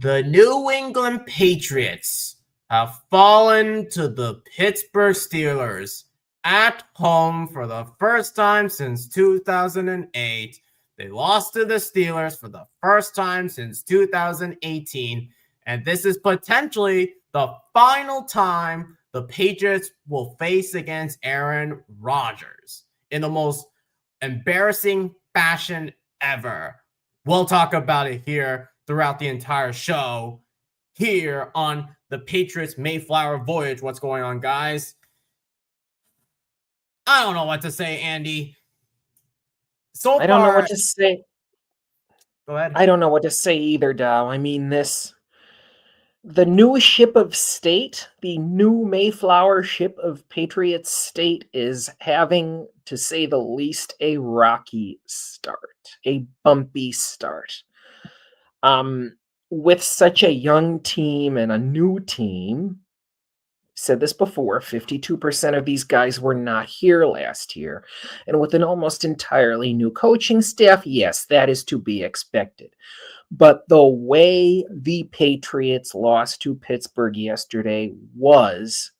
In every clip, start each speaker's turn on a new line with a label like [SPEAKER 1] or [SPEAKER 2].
[SPEAKER 1] The New England Patriots have fallen to the Pittsburgh Steelers at home for the first time since 2008. They lost to the Steelers for the first time since 2018, and this is potentially the final time the Patriots will face against Aaron Rodgers in the most embarrassing fashion ever. We'll talk about it here throughout the entire show here on the Patriots MayeFlower Voyage. What's going on, guys? I don't know what to say, Andy.
[SPEAKER 2] I don't know what to say.
[SPEAKER 1] Go ahead.
[SPEAKER 2] I don't know what to say either, Dow. I mean, the new ship of state, the new MayeFlower ship of Patriots state is having, to say the least, a rocky start, a bumpy start. With such a young team and a new team, said this before, 52% of these guys were not here last year. And with an almost entirely new coaching staff, yes, that is to be expected. But the way the Patriots lost to Pittsburgh yesterday was,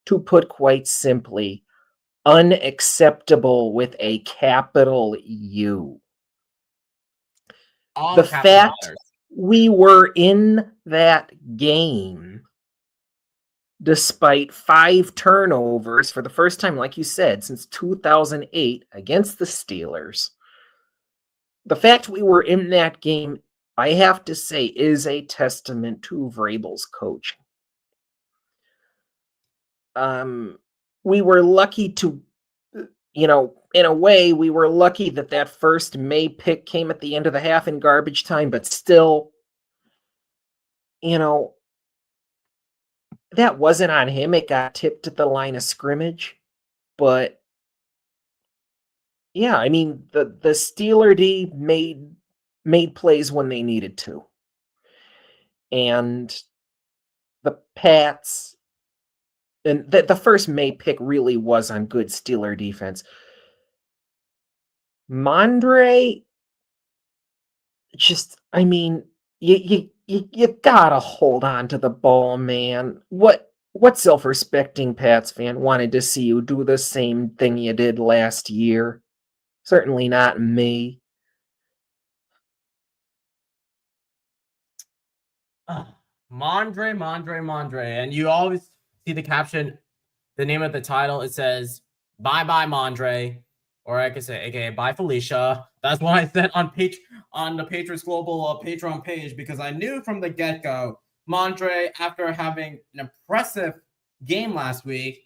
[SPEAKER 2] to put quite simply, unacceptable with a capital U.
[SPEAKER 1] All
[SPEAKER 2] the fact we were in that game despite 5 turnovers for the first time, like you said, since 2008 against the Steelers. The fact we were in that game, I have to say, is a testament to Vrabel's coaching. We were lucky to, in a way, we were lucky that first May pick came at the end of the half in garbage time, but still, that wasn't on him. It got tipped at the line of scrimmage. But, yeah, I mean, the Steeler D made plays when they needed to. And the Pats, and the first May pick really was on good Steeler defense. MONDRE, just, I mean, you gotta hold on to the ball, man. What self-respecting Pats fan wanted to see you do the same thing you did last year? Certainly not me.
[SPEAKER 1] MONDRE. And you always see the caption, the name of the title, it says, bye-bye MONDRE. Or I could say, aka, bye Felicia. That's what I said on the Patriots Global Patreon page, because I knew from the get-go, MONDRE, after having an impressive game last week,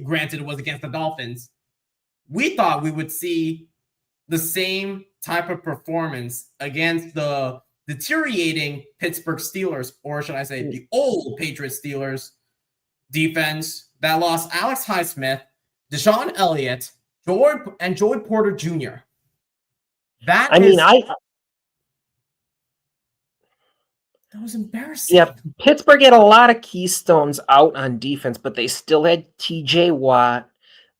[SPEAKER 1] granted it was against the Dolphins, we thought we would see the same type of performance against the deteriorating Pittsburgh Steelers, or should I say the old Patriots Steelers defense that lost Alex Highsmith, Deshaun Elliott, Joey Porter Jr. That was embarrassing.
[SPEAKER 2] Yeah, Pittsburgh had a lot of keystones out on defense, but they still had TJ Watt.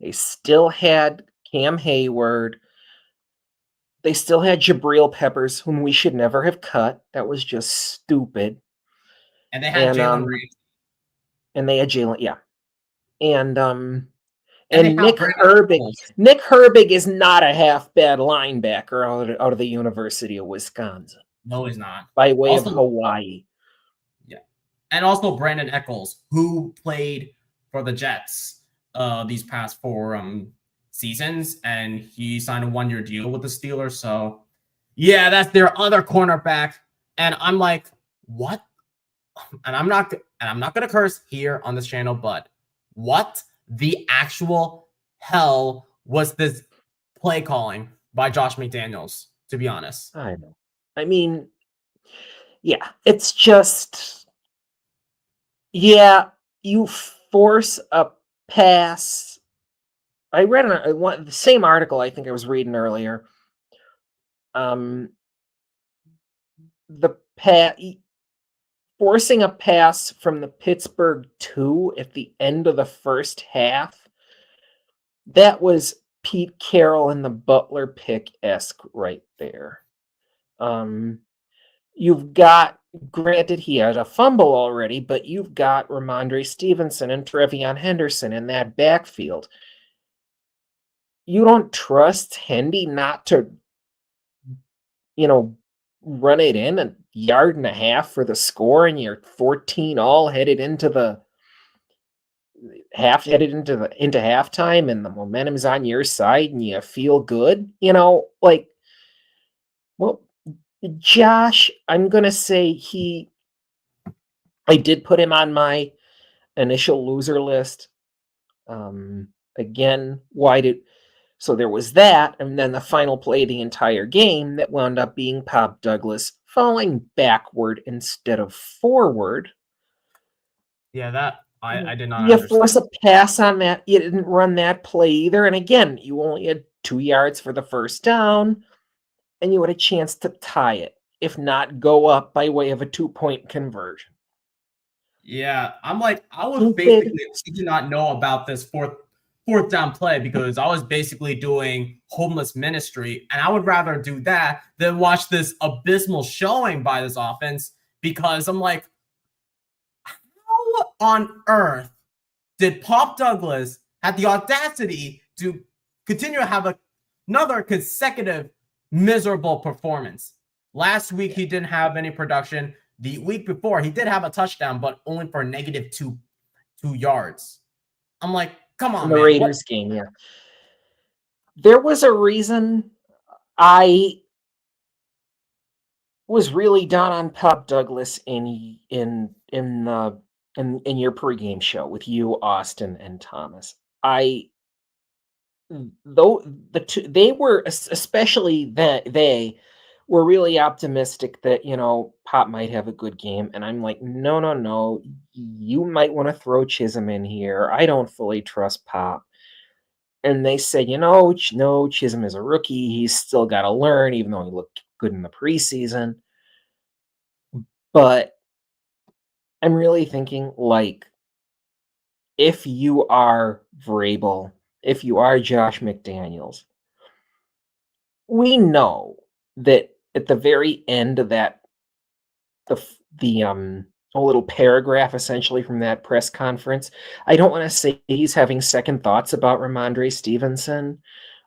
[SPEAKER 2] They still had Cam Hayward. They still had Jabril Peppers, whom we should never have cut. That was just stupid.
[SPEAKER 1] And they had Jalen Reed.
[SPEAKER 2] And they had Jalen, yeah. And Nick Herbig. Nick Herbig is not a half-bad linebacker out of the University of Wisconsin.
[SPEAKER 1] No, he's not.
[SPEAKER 2] By way of Hawaii.
[SPEAKER 1] Yeah. And also Brandon Eccles, who played for the Jets these past 4 seasons, and he signed a 1-year deal with the Steelers. So, yeah, that's their other cornerback. And I'm like, what? And I'm not going to curse here on this channel, but what the actual hell was this play calling by Josh McDaniels, to be honest?
[SPEAKER 2] I know. I mean, yeah, it's just, yeah, you force a pass. I read the same article I think I was reading earlier. Forcing a pass from the Pittsburgh 2 at the end of the first half, that was Pete Carroll and the Butler pick-esque right there. You've got Granted, he had a fumble already, but you've got Ramondre Stevenson and Trevion Henderson in that backfield. You don't trust Hendy not to, run it in a yard and a half for the score, and you're 14 all headed into halftime, and the momentum's on your side, and you feel good. Well, Josh, I'm gonna say I did put him on my initial loser list. Again, so there was that, and then the final play of the entire game that wound up being Pop Douglas falling backward instead of forward.
[SPEAKER 1] Yeah, that I did not
[SPEAKER 2] You
[SPEAKER 1] understand.
[SPEAKER 2] force a pass on that. You didn't run that play either. And again, you only had 2 yards for the first down, and you had a chance to tie it, if not go up by way of a 2-point conversion.
[SPEAKER 1] Yeah, I'm like, I did not know about this fourth down play because I was basically doing homeless ministry, and I would rather do that than watch this abysmal showing by this offense because I'm like, how on earth did Pop Douglas have the audacity to continue to have another consecutive miserable performance? Last week he didn't have any production. The week before he did have a touchdown, but only for negative two yards. I'm like, come
[SPEAKER 2] In
[SPEAKER 1] on,
[SPEAKER 2] the
[SPEAKER 1] man. What?
[SPEAKER 2] Raiders game, yeah. There was a reason I was really down on Pop Douglas in your pregame show with you, Austin, and Thomas. Though they were, especially that they were really optimistic that Pop might have a good game, and I'm like, no, you might want to throw Chisholm in here. I don't fully trust Pop. And they said, no, Chisholm is a rookie. He's still got to learn, even though he looked good in the preseason. But I'm really thinking, like, if you are Vrabel, if you are Josh McDaniels, we know that at the very end of that, the a little paragraph essentially from that press conference, I don't want to say he's having second thoughts about Ramondre Stevenson,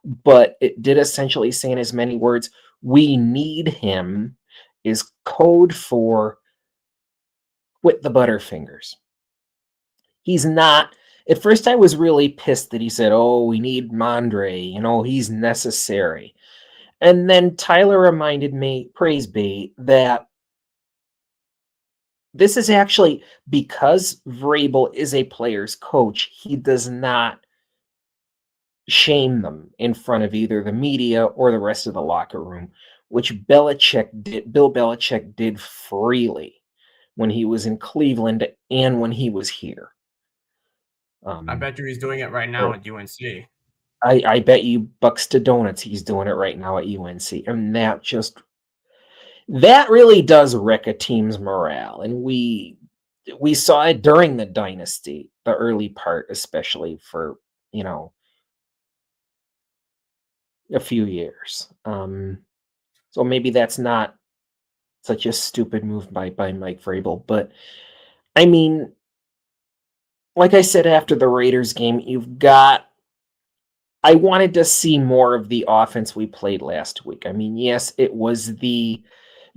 [SPEAKER 2] but it did essentially say in as many words, we need him, is code for quit the Butterfingers. He's not. At first, I was really pissed that he said, "Oh, we need Mondre. He's necessary." And then Tyler reminded me, praise be, that this is actually because Vrabel is a player's coach. He does not shame them in front of either the media or the rest of the locker room, which Bill Belichick did freely when he was in Cleveland and when he was here.
[SPEAKER 1] I bet you he's doing it right now at UNC.
[SPEAKER 2] I bet you bucks to donuts he's doing it right now at UNC. And that really does wreck a team's morale. And we saw it during the dynasty, the early part, especially for, a few years. So maybe that's not such a stupid move by Mike Vrabel. But I mean, like I said after the Raiders game, I wanted to see more of the offense we played last week. I mean, yes, it was the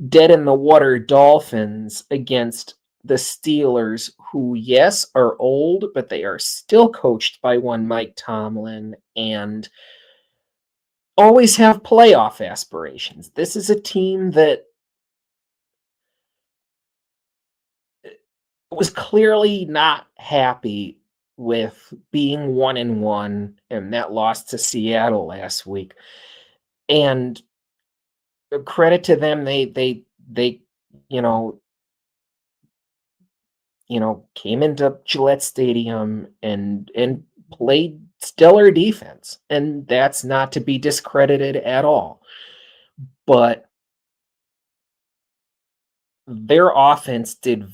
[SPEAKER 2] dead in the water Dolphins against the Steelers, who, yes, are old, but they are still coached by one Mike Tomlin and always have playoff aspirations. This is a team that was clearly not happy with being 1-1 and that loss to Seattle last week. And credit to them, they came into Gillette Stadium and played stellar defense, and that's not to be discredited at all. But their offense did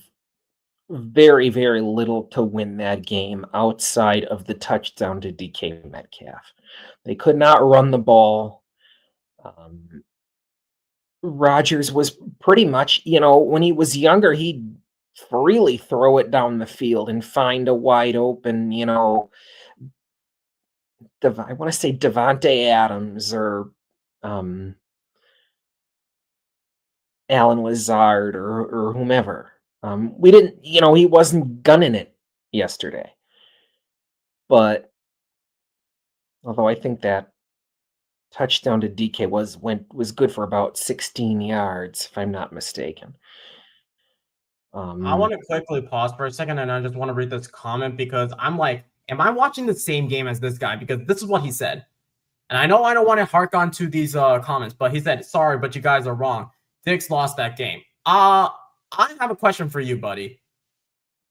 [SPEAKER 2] very, very little to win that game outside of the touchdown to DK Metcalf. They could not run the ball. Rodgers was pretty much, when he was younger, he'd freely throw it down the field and find a wide open, I want to say Devontae Adams or um, Alan Lazard or whomever. We didn't, he wasn't gunning it yesterday. But although I think that touchdown to DK was good for about 16 yards, if I'm not mistaken.
[SPEAKER 1] I want to quickly pause for a second, and I just want to read this comment because I'm like, am I watching the same game as this guy? Because this is what he said. And I know I don't want to hark on to these comments, but he said, sorry, but you guys are wrong. Diggs lost that game. I have a question for you, buddy.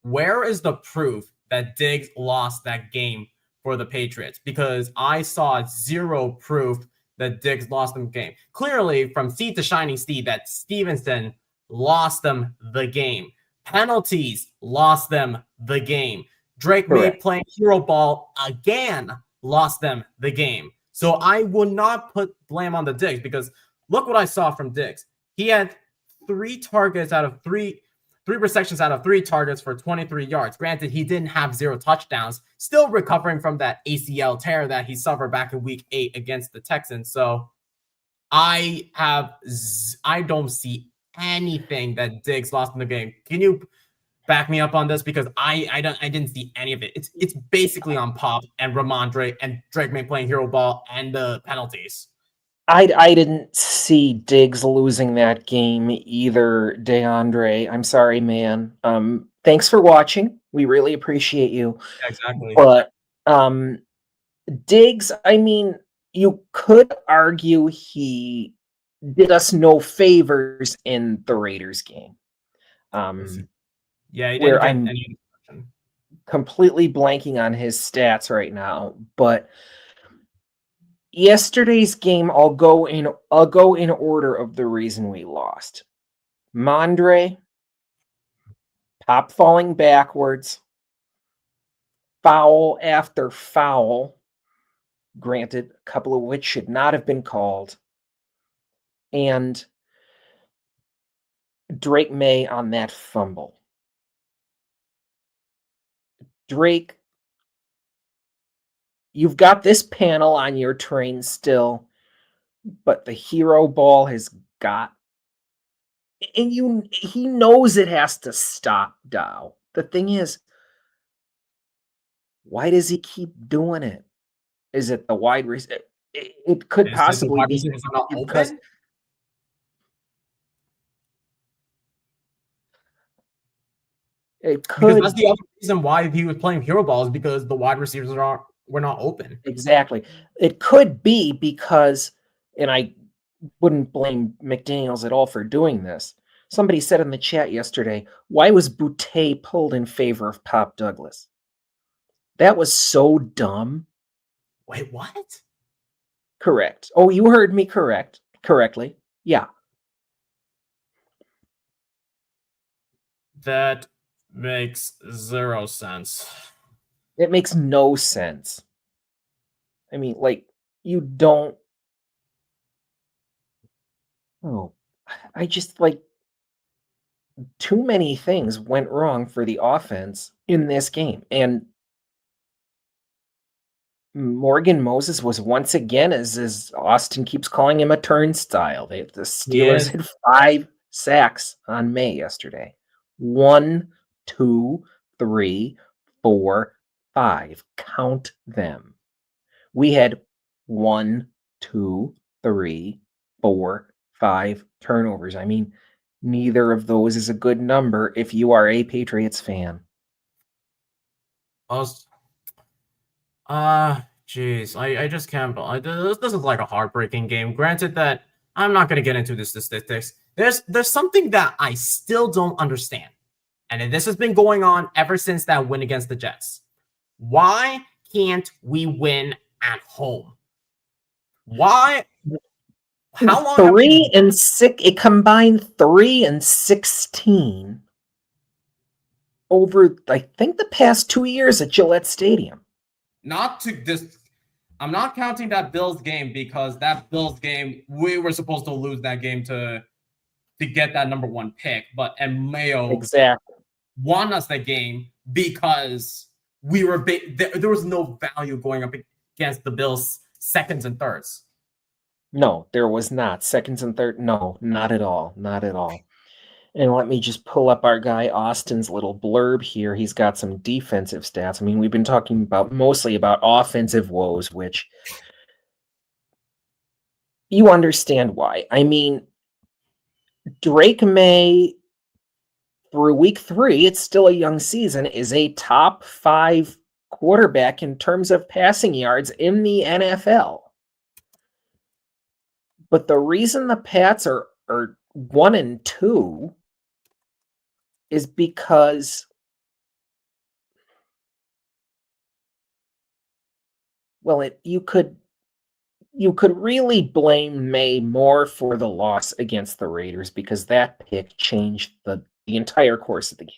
[SPEAKER 1] Where is the proof that Diggs lost that game for the Patriots? Because I saw zero proof that Diggs lost the game. Clearly, from seed to shining steed, that Stevenson lost them the game. Penalties lost them the game. Drake May playing hero ball again lost them the game. So I will not put blame on the Diggs because look what I saw from Diggs. He had three receptions out of 3 targets for 23 yards. Granted, he didn't have 0 touchdowns, still recovering from that ACL tear that he suffered back in week 8 against the Texans. So I don't see anything that Diggs lost in the game. Can you back me up on this? Because I didn't see any of it. It's basically on Pop and Ramondre and Drake May playing hero ball and the penalties.
[SPEAKER 2] I didn't see Diggs losing that game either, DeAndre. I'm sorry, man. Thanks for watching. We really appreciate you.
[SPEAKER 1] Yeah, exactly.
[SPEAKER 2] But Diggs, I mean, you could argue he did us no favors in the Raiders game.
[SPEAKER 1] Yeah, he didn't
[SPEAKER 2] where
[SPEAKER 1] get
[SPEAKER 2] I'm
[SPEAKER 1] any
[SPEAKER 2] completely blanking on his stats right now, but yesterday's game, I'll go in order of the reason we lost. MONDRE, Pop falling backwards, foul after foul, granted, a couple of which should not have been called, and Drake May on that fumble. Drake, you've got this panel on your train still, but the hero ball has got, and he knows it has to stop, Dow. The thing is, why does he keep doing it? Is it the wide receiver? It could possibly be because it could.
[SPEAKER 1] Because that's the other reason why he was playing hero ball is because the wide receivers were not open.
[SPEAKER 2] Exactly. It could be because, and I wouldn't blame McDaniels at all for doing this. Somebody said in the chat yesterday, why was Boutte pulled in favor of Pop Douglas? That was so dumb.
[SPEAKER 1] Wait, what?
[SPEAKER 2] Correct. Oh, you heard me correctly. Yeah.
[SPEAKER 1] That makes 0 sense.
[SPEAKER 2] It makes no sense. I mean, like, you don't. Oh, I just like too many things went wrong for the offense in this game. And Morgan Moses was once again, as Austin keeps calling him, a turnstile. The Steelers had 5 sacks on May yesterday. 1, 2, 3, 4, 5. Count them. We had 1, 2, 3, 4, 5 turnovers. I mean, neither of those is a good number if you are a Patriots fan.
[SPEAKER 1] Jeez, I just can't. This is like a heartbreaking game. Granted that I'm not gonna get into the statistics. There's something that I still don't understand, and this has been going on ever since that win against the Jets. Why can't we win at home? Why? How long?
[SPEAKER 2] 3 and 6. It combined 3 and 16 over, I think, the past 2 years at Gillette Stadium.
[SPEAKER 1] Not to this. I'm not counting that Bills game because that Bills game, we were supposed to lose that game to get that number 1 pick. And Mayo
[SPEAKER 2] Exactly.
[SPEAKER 1] won us that game because we were there was no value going up against the Bills seconds and thirds.
[SPEAKER 2] No, there was not. Seconds and third. No, not at all. Not at all. And let me just pull up our guy Austin's little blurb here. He's got some defensive stats. I mean, we've been talking mostly about offensive woes, which you understand why. I mean, Drake May, through week 3, it's still a young season, is a top 5 quarterback in terms of passing yards in the NFL. But the reason the Pats are 1-2 is because, well, you could really blame May more for the loss against the Raiders because that pick changed the entire course of the game.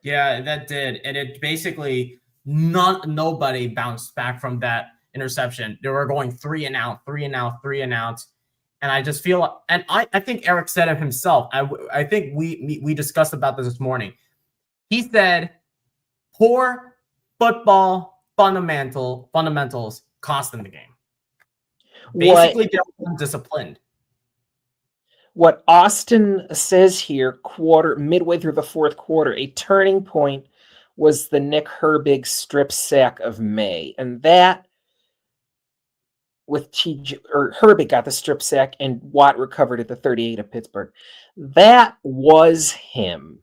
[SPEAKER 1] Yeah, that did. And it basically nobody bounced back from that interception. They were going 3 and out, 3 and out, 3 and out. And I just feel, and I think Eric said it himself. I think we discussed about this morning. He said, poor football fundamentals cost them the game. Basically, they're undisciplined.
[SPEAKER 2] What Austin says here, midway through the 4th quarter, a turning point was the Nick Herbig strip sack of May, and that Herbig got the strip sack and Watt recovered at the 38 of Pittsburgh. That was him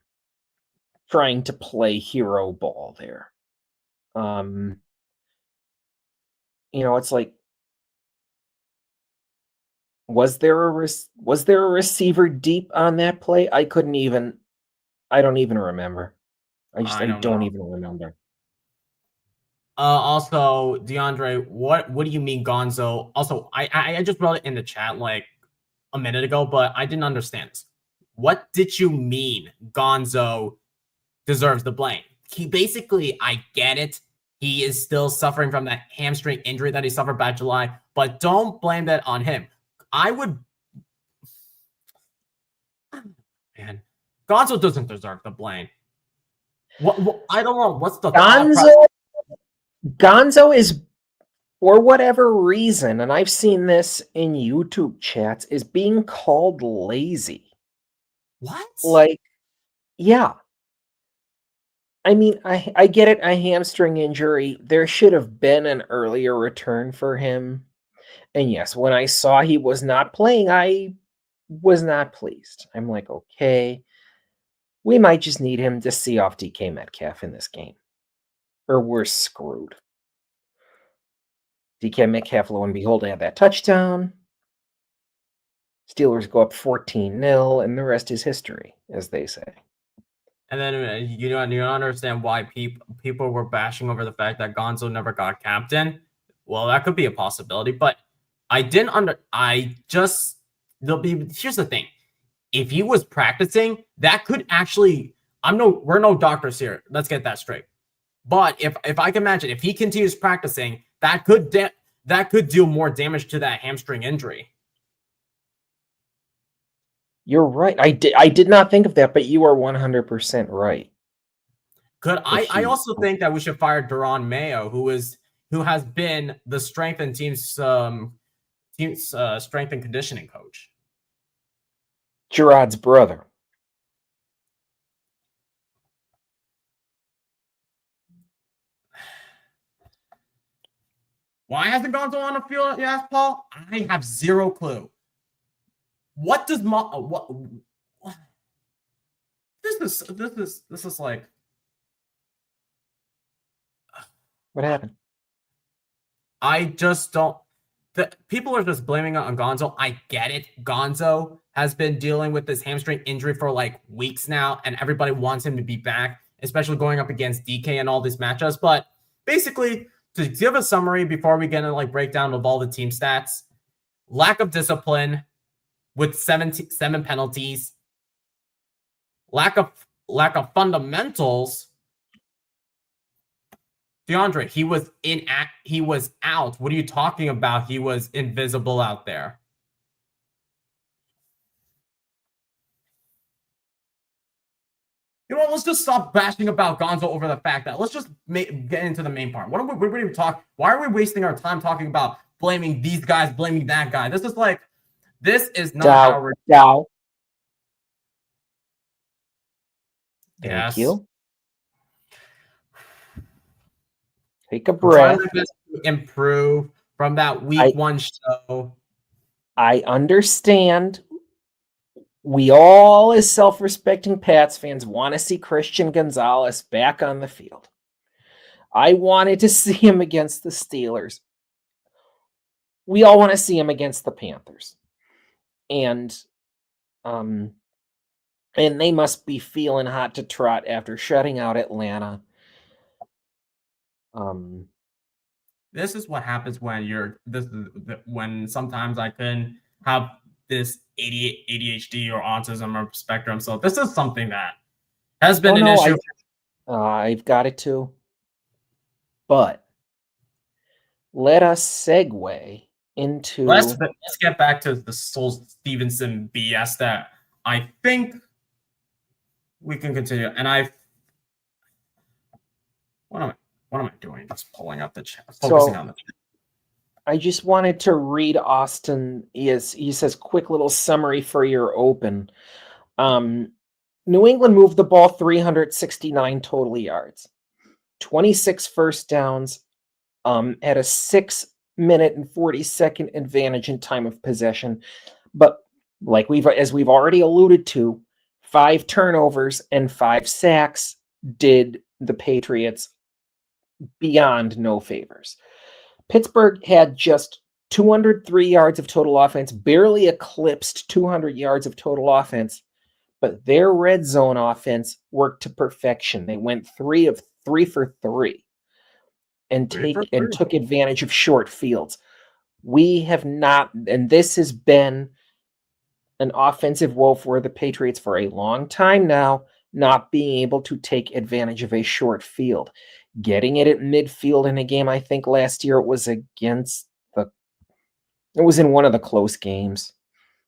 [SPEAKER 2] trying to play hero ball there. It's like, was there a receiver deep on that play? I don't even remember. I don't even remember.
[SPEAKER 1] Also, DeAndre, what do you mean Gonzo? Also, I just wrote it in the chat like a minute ago, but I didn't understand this. What did you mean Gonzo deserves the blame? He basically, I get it. He is still suffering from that hamstring injury that he suffered back July, but don't blame that on him. Man, Gonzo doesn't deserve the blame. What I don't know. What's the
[SPEAKER 2] Gonzo is, for whatever reason, and I've seen this in YouTube chats, is being called lazy.
[SPEAKER 1] What?
[SPEAKER 2] Like, yeah. I mean, I get it, a hamstring injury. There should have been an earlier return for him. And yes, when I saw he was not playing, I was not pleased. I'm like, okay, we might just need him to see off DK Metcalf in this game, or we're screwed. DK Metcalf, lo and behold, had that touchdown. Steelers go up 14-0, and the rest is history, as they say.
[SPEAKER 1] And then you don't understand why people were bashing over the fact that Gonzo never got captain. Well, that could be a possibility, but here's the thing. If he was practicing, that could actually, we're no doctors here. Let's get that straight. But if I can imagine, if he continues practicing, that could do more damage to that hamstring injury.
[SPEAKER 2] You're right. I did not think of that, but you are 100% right.
[SPEAKER 1] I also think that we should fire Duron Mayo, who has been the strength and team's strength and conditioning coach.
[SPEAKER 2] Gerard's brother.
[SPEAKER 1] Why hasn't Gonzo on the field? You ask Paul. I have zero clue. What does what? This is like.
[SPEAKER 2] What happened?
[SPEAKER 1] I just don't. People are just blaming it on Gonzo. I get it. Gonzo has been dealing with this hamstring injury for like weeks now, and everybody wants him to be back, especially going up against DK and all these matchups. But basically, to give a summary before we get into like breakdown of all the team stats, lack of discipline with 7 penalties, lack of fundamentals, DeAndre, he was out. What are you talking about? He was invisible out there. You know what? Let's just stop bashing about Gonzo over the fact that let's just get into the main part. What are we even talking? Why are we wasting our time talking about blaming these guys, blaming that guy? This is not how we're.
[SPEAKER 2] Dow.
[SPEAKER 1] Yes.
[SPEAKER 2] Thank you. Take a
[SPEAKER 1] I'm trying
[SPEAKER 2] breath.
[SPEAKER 1] my best to improve from that week 1 show.
[SPEAKER 2] I understand. We all, as self-respecting Pats fans, want to see Christian Gonzalez back on the field. I wanted to see him against the Steelers. We all want to see him against the Panthers. And they must be feeling hot to trot after shutting out Atlanta.
[SPEAKER 1] This is what happens when when sometimes I couldn't have this ADHD or autism or spectrum. So this is something that has been an issue.
[SPEAKER 2] I've got it too. But let us segue into.
[SPEAKER 1] Let's get back to the Sol Stevenson BS that I think we can continue. And what am I doing? Just pulling up the chat, focusing on the chat.
[SPEAKER 2] I just wanted to read Austin. He says, quick little summary for your open. New England moved the ball 369 total yards, 26 first downs, at a 6-minute and 40-second advantage in time of possession. But like as we've already alluded to, 5 turnovers and 5 sacks did the Patriots beyond no favors. Pittsburgh had just 203 yards of total offense, barely eclipsed 200 yards of total offense, but their red zone offense worked to perfection. They went 3 for 3 and took advantage of short fields. We have not, and this has been an offensive woe for the Patriots for a long time now, not being able to take advantage of a short field. Getting it at midfield in a game, I think last year it was in one of the close games.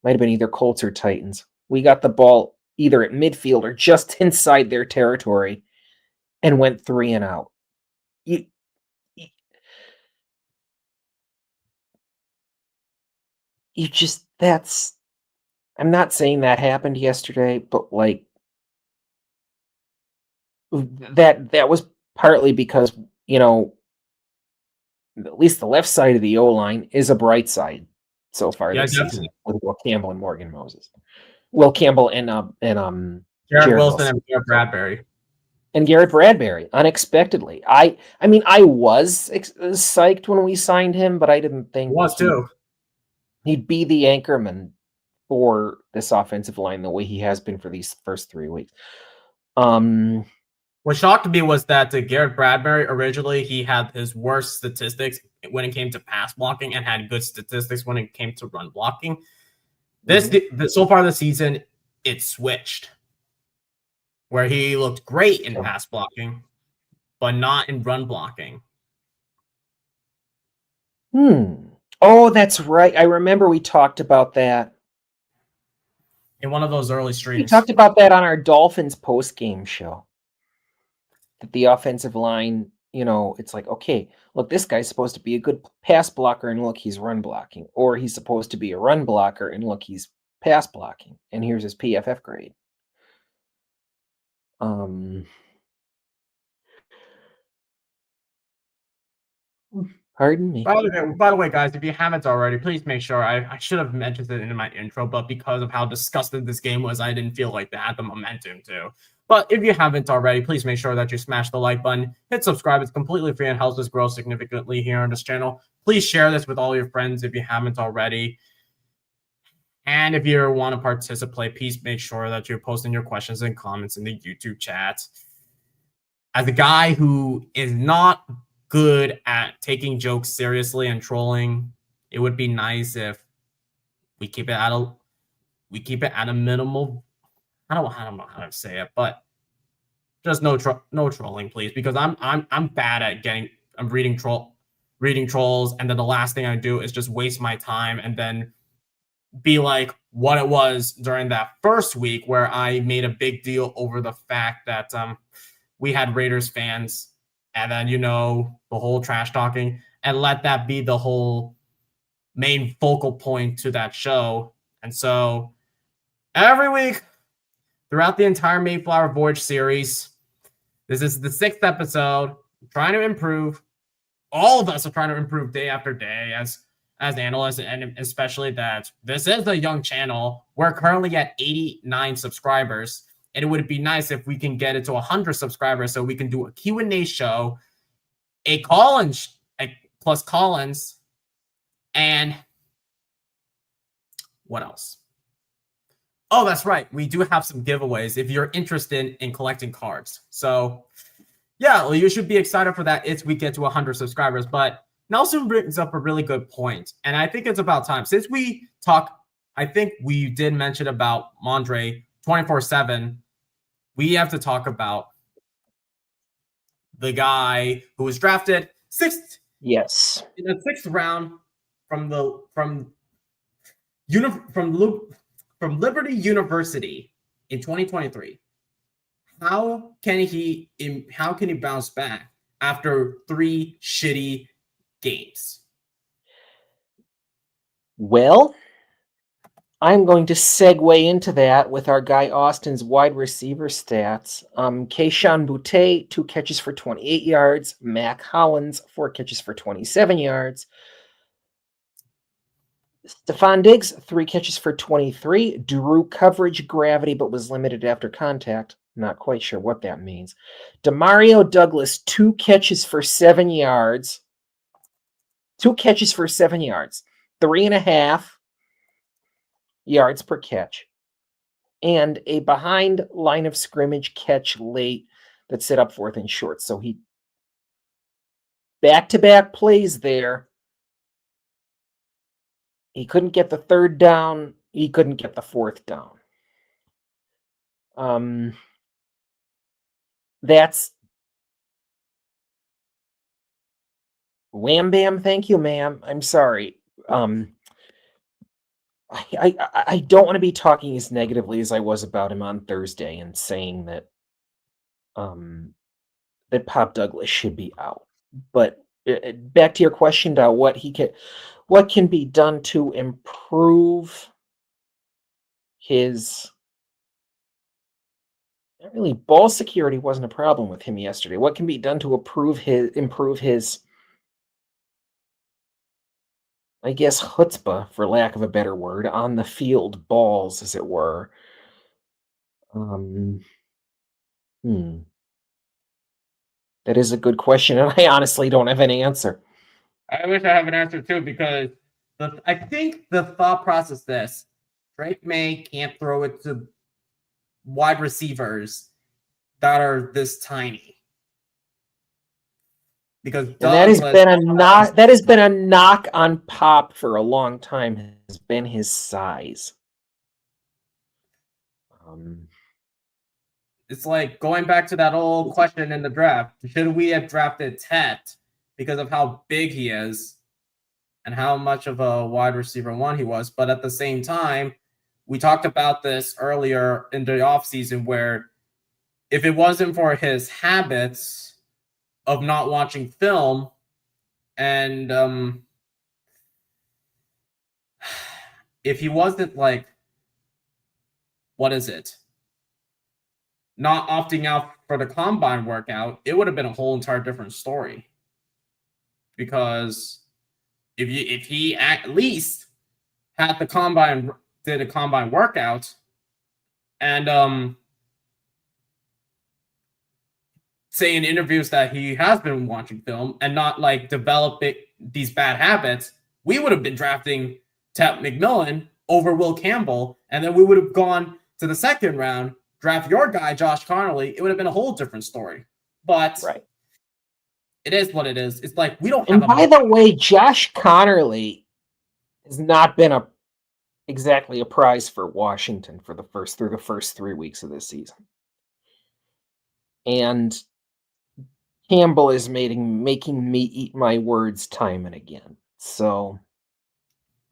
[SPEAKER 2] Might have been either Colts or Titans. We got the ball either at midfield or just inside their territory and went 3 and out. I'm not saying that happened yesterday, but like that was partly because, at least the left side of the O-line is a bright side so far this season with Will Campbell and Morgan Moses. Will Campbell and
[SPEAKER 1] Jared Wilson and Garrett Bradbury.
[SPEAKER 2] And Garrett Bradbury, unexpectedly. I mean, I was psyched when we signed him, but I didn't think he'd be the anchorman for this offensive line the way he has been for these first 3 weeks.
[SPEAKER 1] What shocked me was that Garrett Bradbury, originally, he had his worst statistics when it came to pass blocking and had good statistics when it came to run blocking. So far this season, it switched, where he looked great in pass blocking, but not in run blocking.
[SPEAKER 2] Oh, that's right. I remember we talked about that.
[SPEAKER 1] In one of those early streams.
[SPEAKER 2] We talked about that on our Dolphins post-game show. That the offensive line, it's like, okay, look, this guy's supposed to be a good pass blocker, and look, he's run blocking. Or he's supposed to be a run blocker, and look, he's pass blocking. And here's his PFF grade. Pardon me.
[SPEAKER 1] By the way, guys, if you haven't already, please make sure. I should have mentioned it in my intro, but because of how disgusting this game was, I didn't feel like they had the momentum to. But if you haven't already, please make sure that you smash the like button, hit subscribe. It's completely free and helps us grow significantly here on this channel. Please share this with all your friends if you haven't already. And if you want to participate, please make sure that you're posting your questions and comments in the YouTube chat. As a guy who is not good at taking jokes seriously and trolling, it would be nice if we keep it at a minimal. I don't know how to say it, but just no trolling, please, because I'm bad at reading trolls, and then the last thing I do is just waste my time and then be like what it was during that first week where I made a big deal over the fact that we had Raiders fans, and then the whole trash talking, and let that be the whole main focal point to that show. And so every week throughout the entire MayeFlower Voyage series, this is the 6th episode. I'm trying to improve. All of us are trying to improve day after day as analysts, and especially that this is a young channel. We're currently at 89 subscribers, and it would be nice if we can get it to 100 subscribers so we can do a Q&A show, a call-in plus call-ins, and what else? Oh, that's right. We do have some giveaways if you're interested in collecting cards. So, yeah, well, you should be excited for that if we get to 100 subscribers. But Nelson brings up a really good point, and I think it's about time. Since we talk, I think we did mention about MONDRE 24/7. We have to talk about the guy who was drafted in the 6th round from Liberty University in 2023. How can he bounce back after 3 shitty games?
[SPEAKER 2] Well, I'm going to segue into that with our guy Austin's wide receiver stats. Keyshawn Boutte, 2 catches for 28 yards. Mac Hollins, 4 catches for 27 yards. Stephon Diggs, 3 catches for 23. Drew coverage gravity, but was limited after contact. Not quite sure what that means. Demario Douglas, 2 catches for 7 yards. 2 catches for 7 yards. 3.5 yards per catch. And a behind line of scrimmage catch late that set up 4th and short. So he back-to-back plays there. He couldn't get the 3rd down. He couldn't get the 4th down. That's wham bam. Thank you, ma'am. I'm sorry. I don't want to be talking as negatively as I was about him on Thursday and saying that that Pop Douglas should be out. But back to your question about what can be done to improve his. Really, ball security wasn't a problem with him yesterday. What can be done to improve his, I guess, chutzpah, for lack of a better word, on the field balls, as it were? That is a good question, and I honestly don't have an answer.
[SPEAKER 1] I wish I have an answer too, because I think the thought process this: Drake May can't throw it to wide receivers that are this tiny. Because
[SPEAKER 2] that has been a knock on Pop for a long time, has been his size.
[SPEAKER 1] It's like going back to that old question in the draft: should we have drafted Tet because of how big he is and how much of a wide receiver 1 he was? But at the same time, we talked about this earlier in the offseason, where if it wasn't for his habits of not watching film and if he wasn't not opting out for the combine workout, it would have been a whole entire different story. Because if he at least had did a combine workout and say in interviews that he has been watching film and not developing these bad habits, we would have been drafting Tet McMillan over Will Campbell, and then we would have gone to the 2nd round, draft your guy, Josh Connolly. It would have been a whole different story. But it is what it is. It's like we don't have.
[SPEAKER 2] And by the way, Josh Connolly has not been exactly a prize for Washington through the first 3 weeks of this season. And Campbell is making me eat my words time and again. So,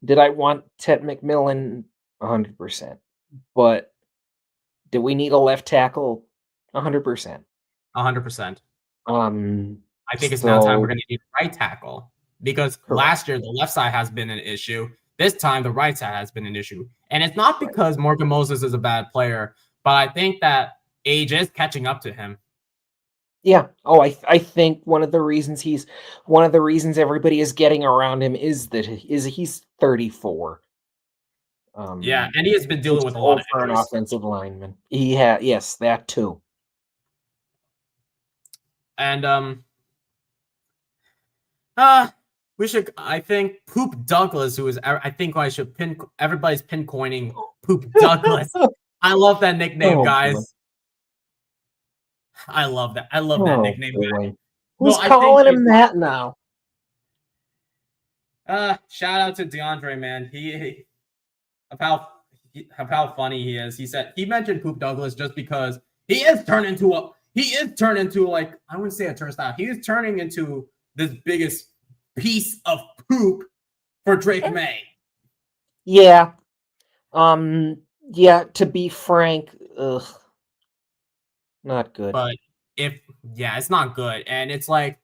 [SPEAKER 2] did I want Ted McMillan? 100%. But do we need a left tackle? 100%.
[SPEAKER 1] 100%. I think it's now time we're
[SPEAKER 2] So
[SPEAKER 1] going to need a right tackle because
[SPEAKER 2] correct.
[SPEAKER 1] last year the left side has been an issue. This time the right side has been an issue. And it's not because Morgan Moses is a bad player, but I think that age is catching up to him.
[SPEAKER 2] Yeah. Oh, I think one of the reasons everybody is getting around him is that he's 34.
[SPEAKER 1] Yeah, and he has been dealing with a lot of
[SPEAKER 2] an
[SPEAKER 1] injuries.
[SPEAKER 2] offensive lineman. Yes, that too.
[SPEAKER 1] And we should, I think, Poop Douglas, who is, I think I should everybody's pinpointing Poop Douglas. I love that nickname, guys.
[SPEAKER 2] Boy.
[SPEAKER 1] I love that. I love that nickname.
[SPEAKER 2] Boy. Who's calling him that now?
[SPEAKER 1] Shout out to DeAndre, man. He of how funny he is. He mentioned Poop Douglas just because he is turned into like, I wouldn't say a turnstile. He is turning into this biggest piece of poop for Drake May.
[SPEAKER 2] Yeah. Yeah, to be frank, not good.
[SPEAKER 1] But it's not good. And it's like,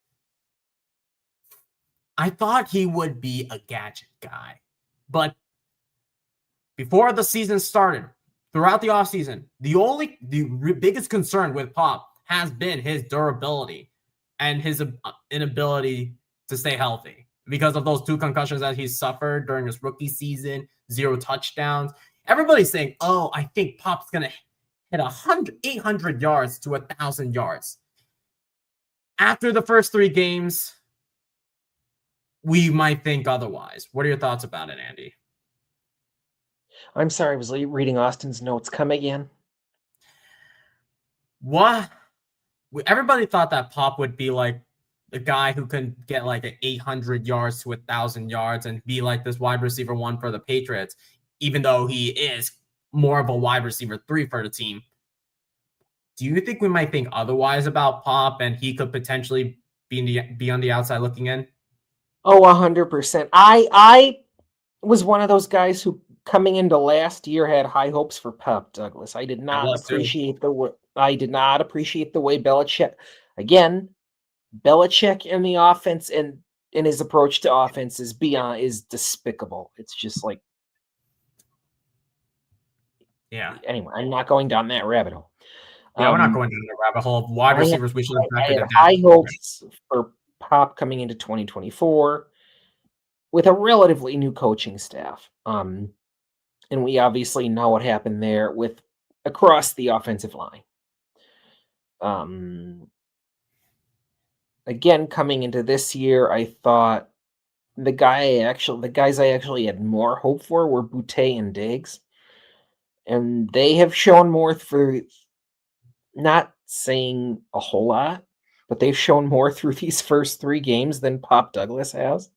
[SPEAKER 1] I thought he would be a gadget guy, but before the season started, throughout the offseason, the biggest concern with Pop has been his durability and his inability to stay healthy because of those 2 concussions that he suffered during his rookie season, 0 touchdowns. Everybody's saying, oh, I think Pop's going to hit 800 yards to 1,000 yards. After the first 3 games, we might think otherwise. What are your thoughts about it, Andy?
[SPEAKER 2] I'm sorry, I was reading Austin's notes. Come again.
[SPEAKER 1] What? Everybody thought that Pop would be like the guy who can get like 800 yards to 1,000 yards and be like this wide receiver 1 for the Patriots, even though he is more of a wide receiver 3 for the team. Do you think we might think otherwise about Pop and he could potentially be on the outside looking in?
[SPEAKER 2] Oh, 100%. I was one of those guys who, coming into last year, had high hopes for Pop Douglas. I did not appreciate the way Belichick, again, Belichick in the offense and in his approach to offense is despicable. It's just like,
[SPEAKER 1] yeah.
[SPEAKER 2] Anyway, I'm not going down that rabbit hole.
[SPEAKER 1] Yeah, we're not going down the rabbit hole of wide receivers. We should have
[SPEAKER 2] I had high hopes for Pop coming into 2024 with a relatively new coaching staff. And we obviously know what happened there with across the offensive line. Again, coming into this year, I thought the guys I actually had more hope for were Boutte and Diggs. And they have shown more through, not saying a whole lot, but they've shown more through these first 3 games than Pop Douglas has.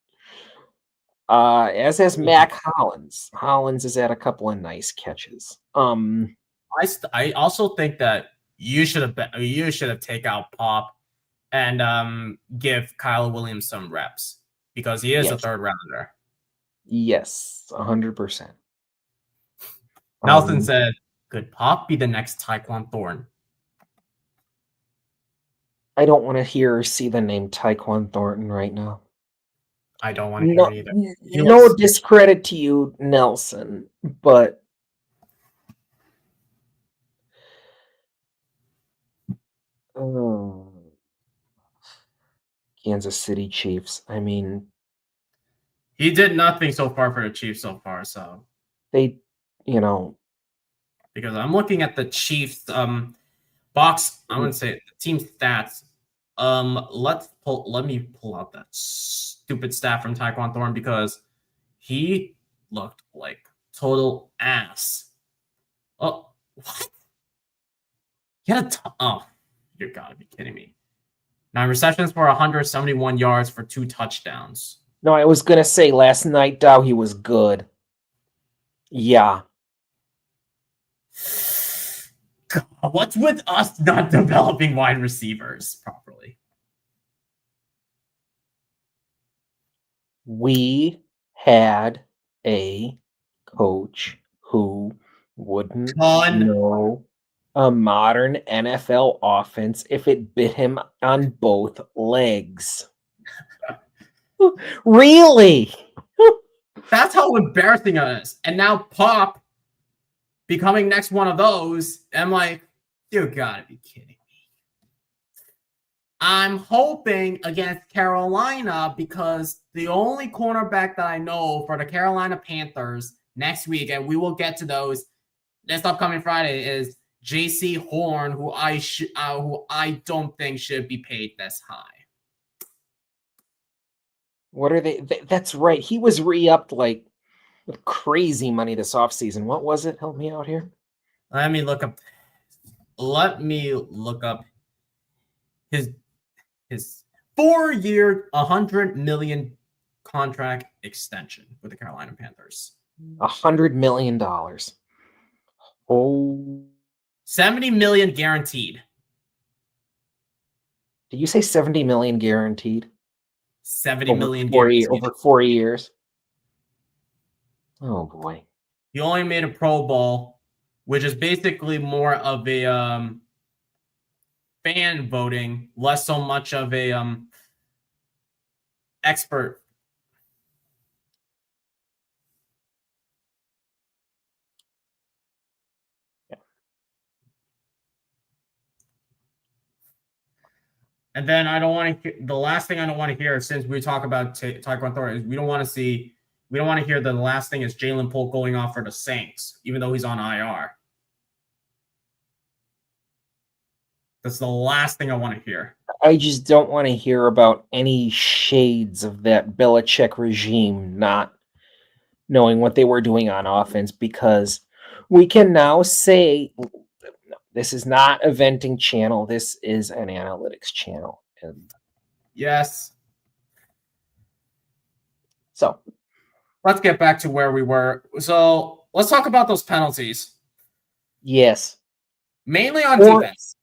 [SPEAKER 2] As has Mac Hollins. Hollins has had a couple of nice catches.
[SPEAKER 1] I also think that you should have taken out Pop and give Kyle Williams some reps because he is a 3rd rounder.
[SPEAKER 2] Yes, 100%.
[SPEAKER 1] Nelson said, "Could Pop be the next Tyquan Thornton?"
[SPEAKER 2] I don't want to hear or see the name Tyquan Thornton right now.
[SPEAKER 1] I don't want to hear it either.
[SPEAKER 2] No discredit to you, Nelson, but Kansas City Chiefs. I mean,
[SPEAKER 1] he did nothing so far for the Chiefs so far. So
[SPEAKER 2] they,
[SPEAKER 1] because I'm looking at the Chiefs box. I wouldn't say the team stats. Let me pull out that stupid stat from Tyquan Thornton because he looked like total ass. Oh, what? Oh, you gotta be kidding me. 9 receptions for 171 yards for 2 touchdowns.
[SPEAKER 2] No, I was gonna say last night, Dow, he was good. Yeah.
[SPEAKER 1] God, what's with us not developing wide receivers properly?
[SPEAKER 2] We had a coach who wouldn't know a modern NFL offense if it bit him on both legs. Really?
[SPEAKER 1] That's how embarrassing it is. And now Pop becoming next one of those. I'm like, you gotta be kidding me. I'm hoping against Carolina because the only cornerback that I know for the Carolina Panthers next week, and we will get to those this upcoming Friday, is J.C. Horn, who I don't think should be paid this high.
[SPEAKER 2] What are they? That's right. He was re-upped like with crazy money this offseason. What was it? Help me out here.
[SPEAKER 1] Let me look up his 4-year, $100 million contract extension with the Carolina Panthers.
[SPEAKER 2] $100 million. Oh,
[SPEAKER 1] $70 million guaranteed.
[SPEAKER 2] did you say 70 million guaranteed?
[SPEAKER 1] 70 million
[SPEAKER 2] guaranteed over 4 years. Oh boy.
[SPEAKER 1] He only made a Pro Bowl, which is basically more of a fan voting, less so much of a expert.
[SPEAKER 2] Yeah.
[SPEAKER 1] And then I don't want to. The last thing I don't want to hear, since we talk about Tyquan Thornton, is we don't want to hear the last thing is Jalen Polk going off for the Saints, even though he's on IR. That's the last thing I want to hear.
[SPEAKER 2] I just don't want to hear about any shades of that Belichick regime not knowing what they were doing on offense, because we can now say this is not a venting channel. This is an analytics channel. And
[SPEAKER 1] yes.
[SPEAKER 2] So
[SPEAKER 1] let's get back to where we were. So let's talk about those penalties.
[SPEAKER 2] Yes.
[SPEAKER 1] Mainly on defense.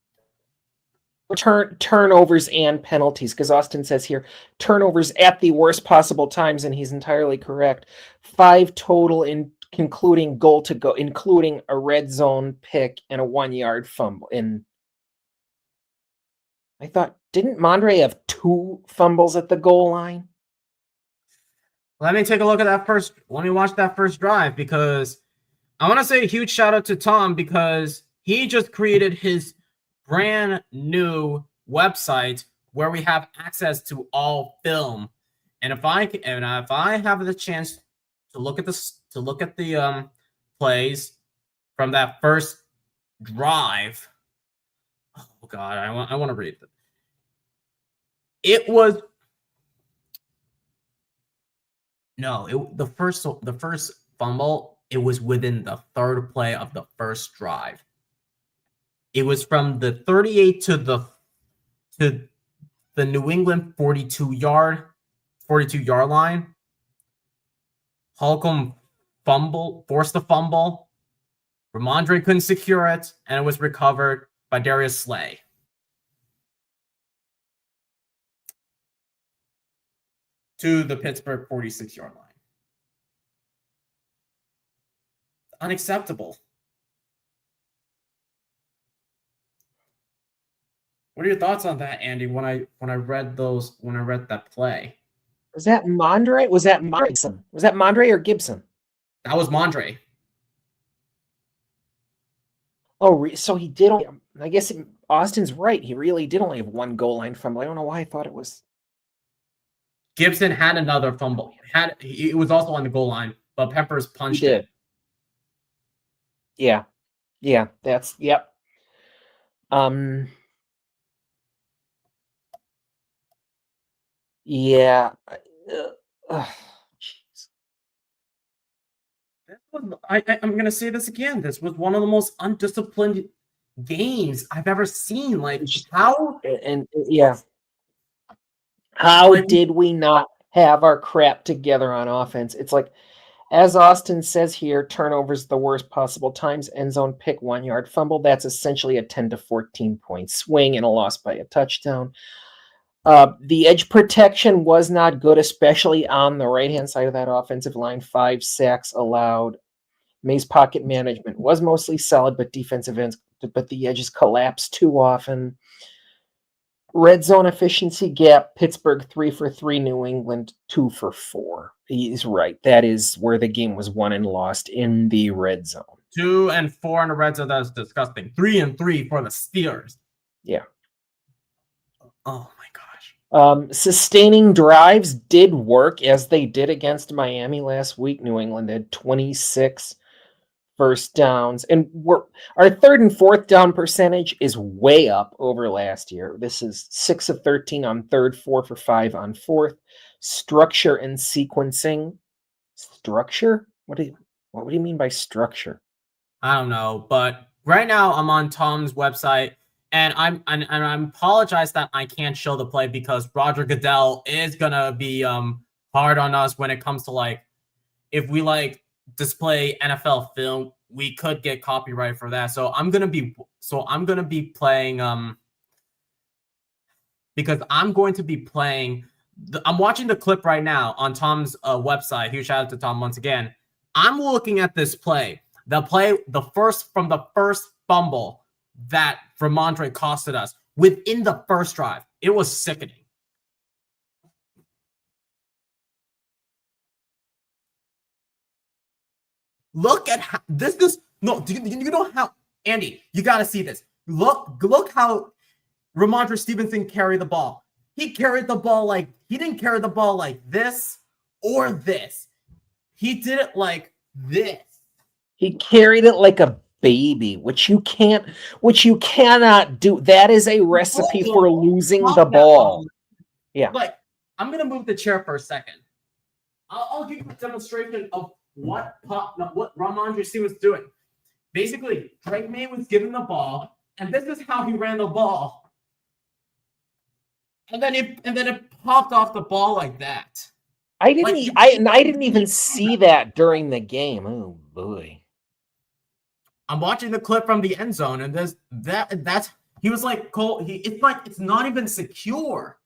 [SPEAKER 2] Turnovers and penalties, because Austin says here turnovers at the worst possible times, and he's entirely correct. 5 total, including goal to go, including a red zone pick and a 1-yard fumble. And I thought, didn't MONDRE have 2 fumbles at the goal line?
[SPEAKER 1] Let me take a look at that first. Let me watch that first drive, because I want to say a huge shout out to Tom, because he just created his brand new website where we have access to all film. And if I have the chance to look at the plays from that first drive, oh god, I want to read it. It was the first fumble. It was within the 3rd play of the first drive. It was from the 38 to the New England 42-yard line. Holcomb forced the fumble. Ramondre couldn't secure it, and it was recovered by Darius Slay. To the Pittsburgh 46-yard line. Unacceptable. What are your thoughts on that, Andy? When I read that play,
[SPEAKER 2] was that MONDRE? Was that Gibson? Was that MONDRE or Gibson?
[SPEAKER 1] That was MONDRE.
[SPEAKER 2] Oh, so he did. I guess Austin's right. He really did only have 1 goal line fumble. I don't know why I thought it was.
[SPEAKER 1] Gibson had another fumble. It was also on the goal line, but Peppers punched it.
[SPEAKER 2] Yeah. That's yep. Yeah.
[SPEAKER 1] I'm going to say this again. This was one of the most undisciplined games I've ever seen. Like, how?
[SPEAKER 2] And yeah. How did we not have our crap together on offense? It's like, As Austin says here, turnovers the worst possible times, end zone pick, 1 yard fumble. That's essentially a 10 to 14 point swing and a loss by a touchdown. The edge protection was not good, especially on the right-hand side of that offensive line. 5 sacks allowed. Maye's pocket management was mostly solid, but the edges collapsed too often. Red zone efficiency gap, Pittsburgh 3 for 3, New England 2 for 4. He's right. That is where the game was won and lost, in the red zone.
[SPEAKER 1] 2 and 4 in the red zone. That's disgusting. 3 and 3 for the Steelers.
[SPEAKER 2] Yeah.
[SPEAKER 1] Oh my gosh.
[SPEAKER 2] Sustaining drives did work, as they did against Miami last week. New England had 26 first downs, and our third and fourth down percentage is way up over last year. This is 6 of 13 on third, 4 for 5 on fourth. Structure and sequencing. Structure? What do you mean by structure?
[SPEAKER 1] I don't know, but right now I'm on Tom's website, and I apologize that I can't show the play because Roger Goodell is gonna be hard on us when it comes to, like, if we like display NFL film, we could get copyright for that. So I'm gonna be playing because I'm going to be playing. I'm watching the clip right now on Tom's website. Huge shout out to Tom once again. I'm looking at this play. The first fumble that MONDRE costed us within the first drive. It was sickening. Look at how this is. No, do you know how, Andy? You got to see this. Look how Ramondre Stevenson carried the ball. He carried the ball like, he didn't carry the ball like this or this. He did it like this.
[SPEAKER 2] He carried it like a baby, which you cannot do. That is a recipe for losing the ball. Yeah.
[SPEAKER 1] Like, I'm gonna move the chair for a second. I'll give you a demonstration of what Ramondre Stevenson was doing. Basically, Drake Maye was given the ball, and this is how he ran the ball. And then it popped off the ball like that.
[SPEAKER 2] I didn't even see that during the game. Oh boy.
[SPEAKER 1] I'm watching the clip from the end zone, and that's he was like, Cole, it's not even secure.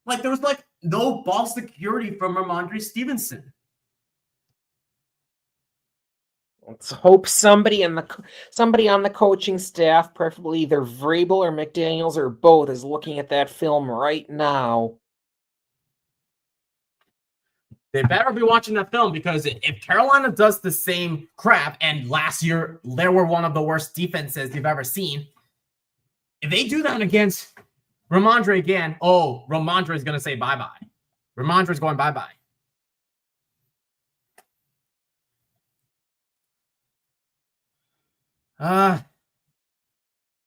[SPEAKER 1] Like, there was like no ball security from Ramondre Stevenson.
[SPEAKER 2] Let's hope somebody on the coaching staff, preferably either Vrabel or McDaniels or both, is looking at that film right now.
[SPEAKER 1] They better be watching that film, because if Carolina does the same crap, and last year they were one of the worst defenses you've ever seen, if they do that against Ramondre again, Ramondre is going to say bye-bye. Ramondre is going bye-bye.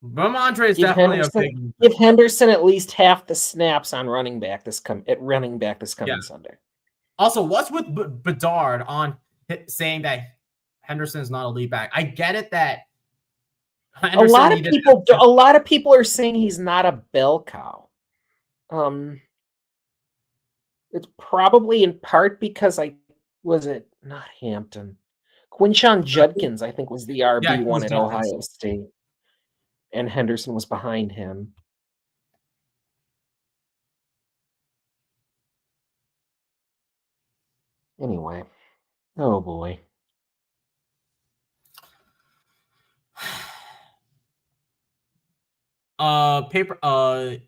[SPEAKER 1] Ramondre is definitely a big.
[SPEAKER 2] Give Henderson at least half the snaps on running back this coming Sunday.
[SPEAKER 1] Also, what's with Bedard on saying that Henderson is not a lead back? I get it that
[SPEAKER 2] a lot of people are saying he's not a bell cow. It's probably in part because not Hampton. Quinshon Judkins, I think, was the RB1 at Ohio State. And Henderson was behind him. Anyway. Oh boy.
[SPEAKER 1] Tyler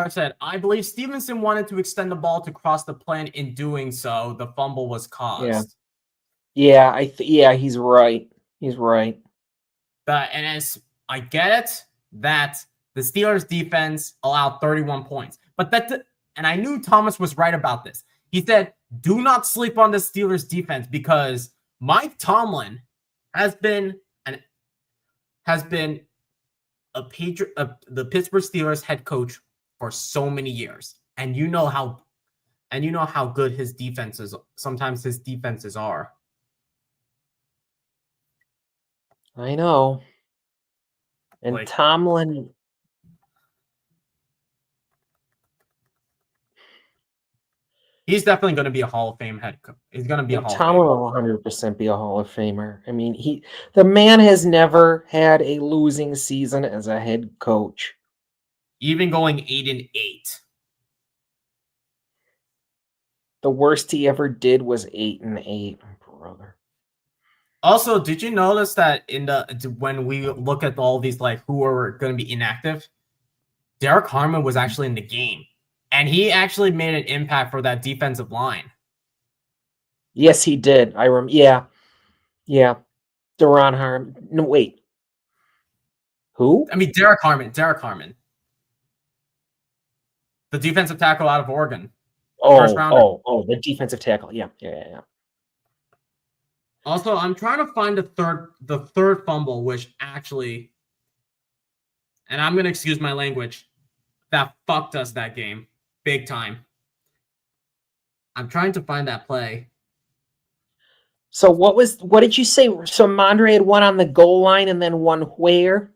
[SPEAKER 1] said, I believe Stevenson wanted to extend the ball to cross the plane. In doing so, the fumble was caused.
[SPEAKER 2] Yeah, he's right. He's right.
[SPEAKER 1] And as I get it, that the Steelers defense allowed 31 points. And I knew Thomas was right about this. He said, do not sleep on the Steelers defense, because Mike Tomlin has been the Pittsburgh Steelers head coach for so many years. And you know how good his defenses are.
[SPEAKER 2] I know. And like, Tomlin,
[SPEAKER 1] He's definitely going to be a Hall of Fame head coach. He's going to be a Hall of
[SPEAKER 2] Tomlin
[SPEAKER 1] Famer.
[SPEAKER 2] will 100% be a Hall of Famer. I mean, the man has never had a losing season as a head coach.
[SPEAKER 1] Even going 8-8.
[SPEAKER 2] The worst he ever did was 8-8, brother.
[SPEAKER 1] Also, did you notice that when we look at all these like who are going to be inactive, Derek Harmon was actually in the game, and he actually made an impact for that defensive line.
[SPEAKER 2] Yes, he did. Yeah. Deron Harmon. No, wait. Who?
[SPEAKER 1] I mean, Derek Harmon, the defensive tackle out of Oregon. First rounder.
[SPEAKER 2] The defensive tackle. Yeah.
[SPEAKER 1] Also, I'm trying to find the third fumble, which actually, and I'm going to excuse my language, that fucked us that game big time. I'm trying to find that play.
[SPEAKER 2] So what did you say? So MONDRE had one on the goal line and then one where?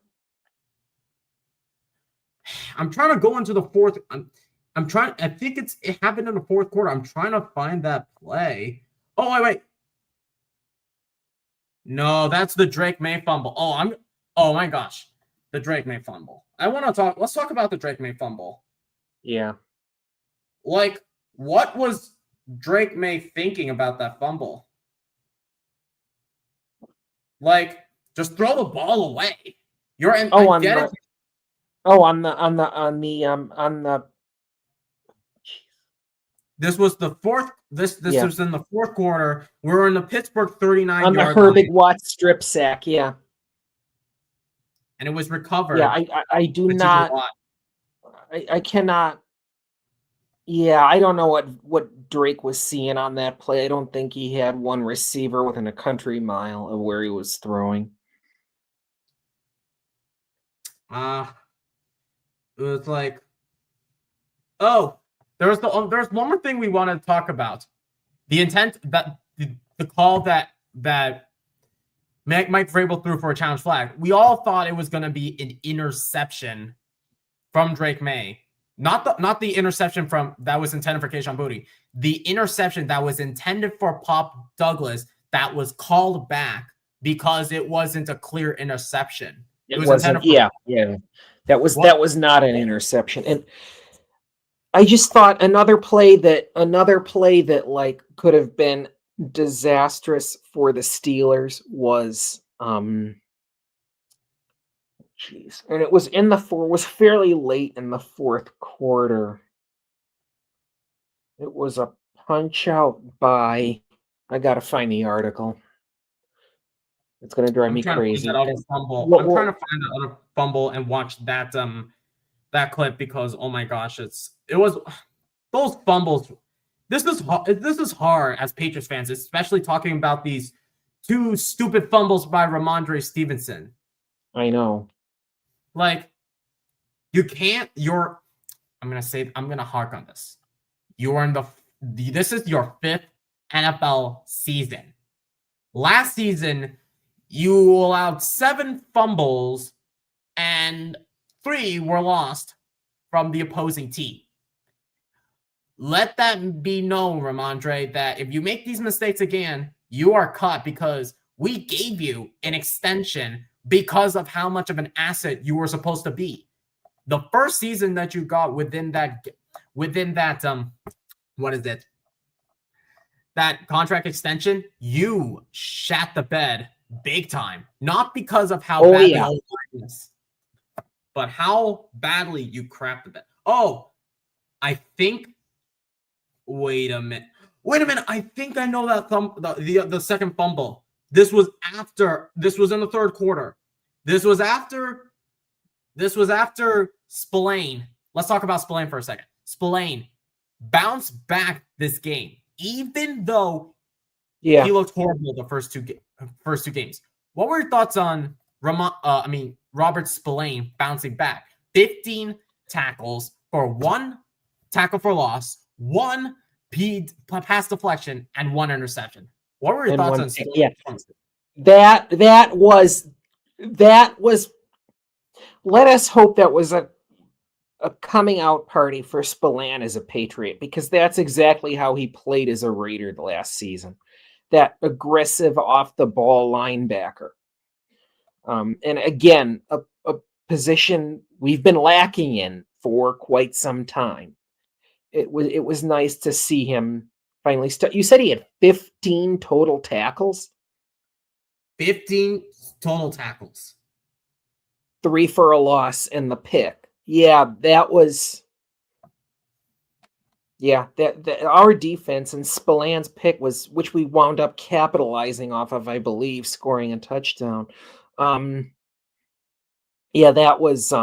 [SPEAKER 1] I'm trying to go into the fourth. I'm trying. I think it happened in the fourth quarter. I'm trying to find that play. Oh, wait. No, that's the Drake Maye fumble. Oh my gosh. The Drake Maye fumble. Let's talk about the Drake Maye fumble.
[SPEAKER 2] Yeah.
[SPEAKER 1] Like, what was Drake Maye thinking about that fumble? Like, just throw the ball away. This was the fourth. This was in the fourth quarter. We're in the Pittsburgh 39
[SPEAKER 2] on the Herbig Watts strip sack. Yeah,
[SPEAKER 1] and it was recovered.
[SPEAKER 2] Yeah, I do not. I cannot. Yeah, I don't know what Drake was seeing on that play. I don't think he had one receiver within a country mile of where he was throwing.
[SPEAKER 1] It was like, oh, there's one more thing we want to talk about. The intent that the call that Mike Vrabel threw for a challenge flag. We all thought it was going to be an interception from Drake Maye. Not the interception that was intended for Kayshon Boutte. The interception that was intended for Pop Douglas that was called back because it wasn't a clear interception.
[SPEAKER 2] It wasn't. Yeah. That was not an interception. And I just thought another play that like could have been disastrous for the Steelers was and it was fairly late in the fourth quarter. It was a punch out by, I gotta find the article. It's gonna drive me crazy.
[SPEAKER 1] I'm trying to find the other fumble and watch that clip because oh my gosh, it was those fumbles. This is hard as Patriots fans, especially talking about these two stupid fumbles by Ramondre Stevenson.
[SPEAKER 2] I know.
[SPEAKER 1] Like, you can't. I'm gonna hark on this. This is your fifth NFL season. Last season, you allowed 7 fumbles and 3 were lost from the opposing team. Let that be known, Ramondre, that if you make these mistakes again, you are cut because we gave you an extension because of how much of an asset you were supposed to be. The first season that you got within that that contract extension, you shat the bed big time. Not because of how bad the old line is, but how badly you crapped the bed. Oh, I think. Wait a minute. I think I know that the second fumble. This was in the third quarter. This was after Spillane. Let's talk about Spillane for a second. Spillane bounced back this game, even though he looked horrible the first two games. What were your thoughts on Robert Spillane bouncing back? 15 tackles for 1 tackle for loss, 1 pass deflection, and 1 interception. What were your thoughts on Spillane?
[SPEAKER 2] Yeah. That was. Let us hope that was a coming out party for Spillane as a Patriot, because that's exactly how he played as a Raider the last season. That aggressive off the ball linebacker. And again, a position we've been lacking in for quite some time. It was nice to see him finally start. You said he had 15 total tackles,
[SPEAKER 1] 15 total tackles.
[SPEAKER 2] 3 for a loss, and the pick. Yeah, that was. Yeah, that our defense and Spillane's pick was, which we wound up capitalizing off of, I believe, scoring a touchdown. Yeah, that was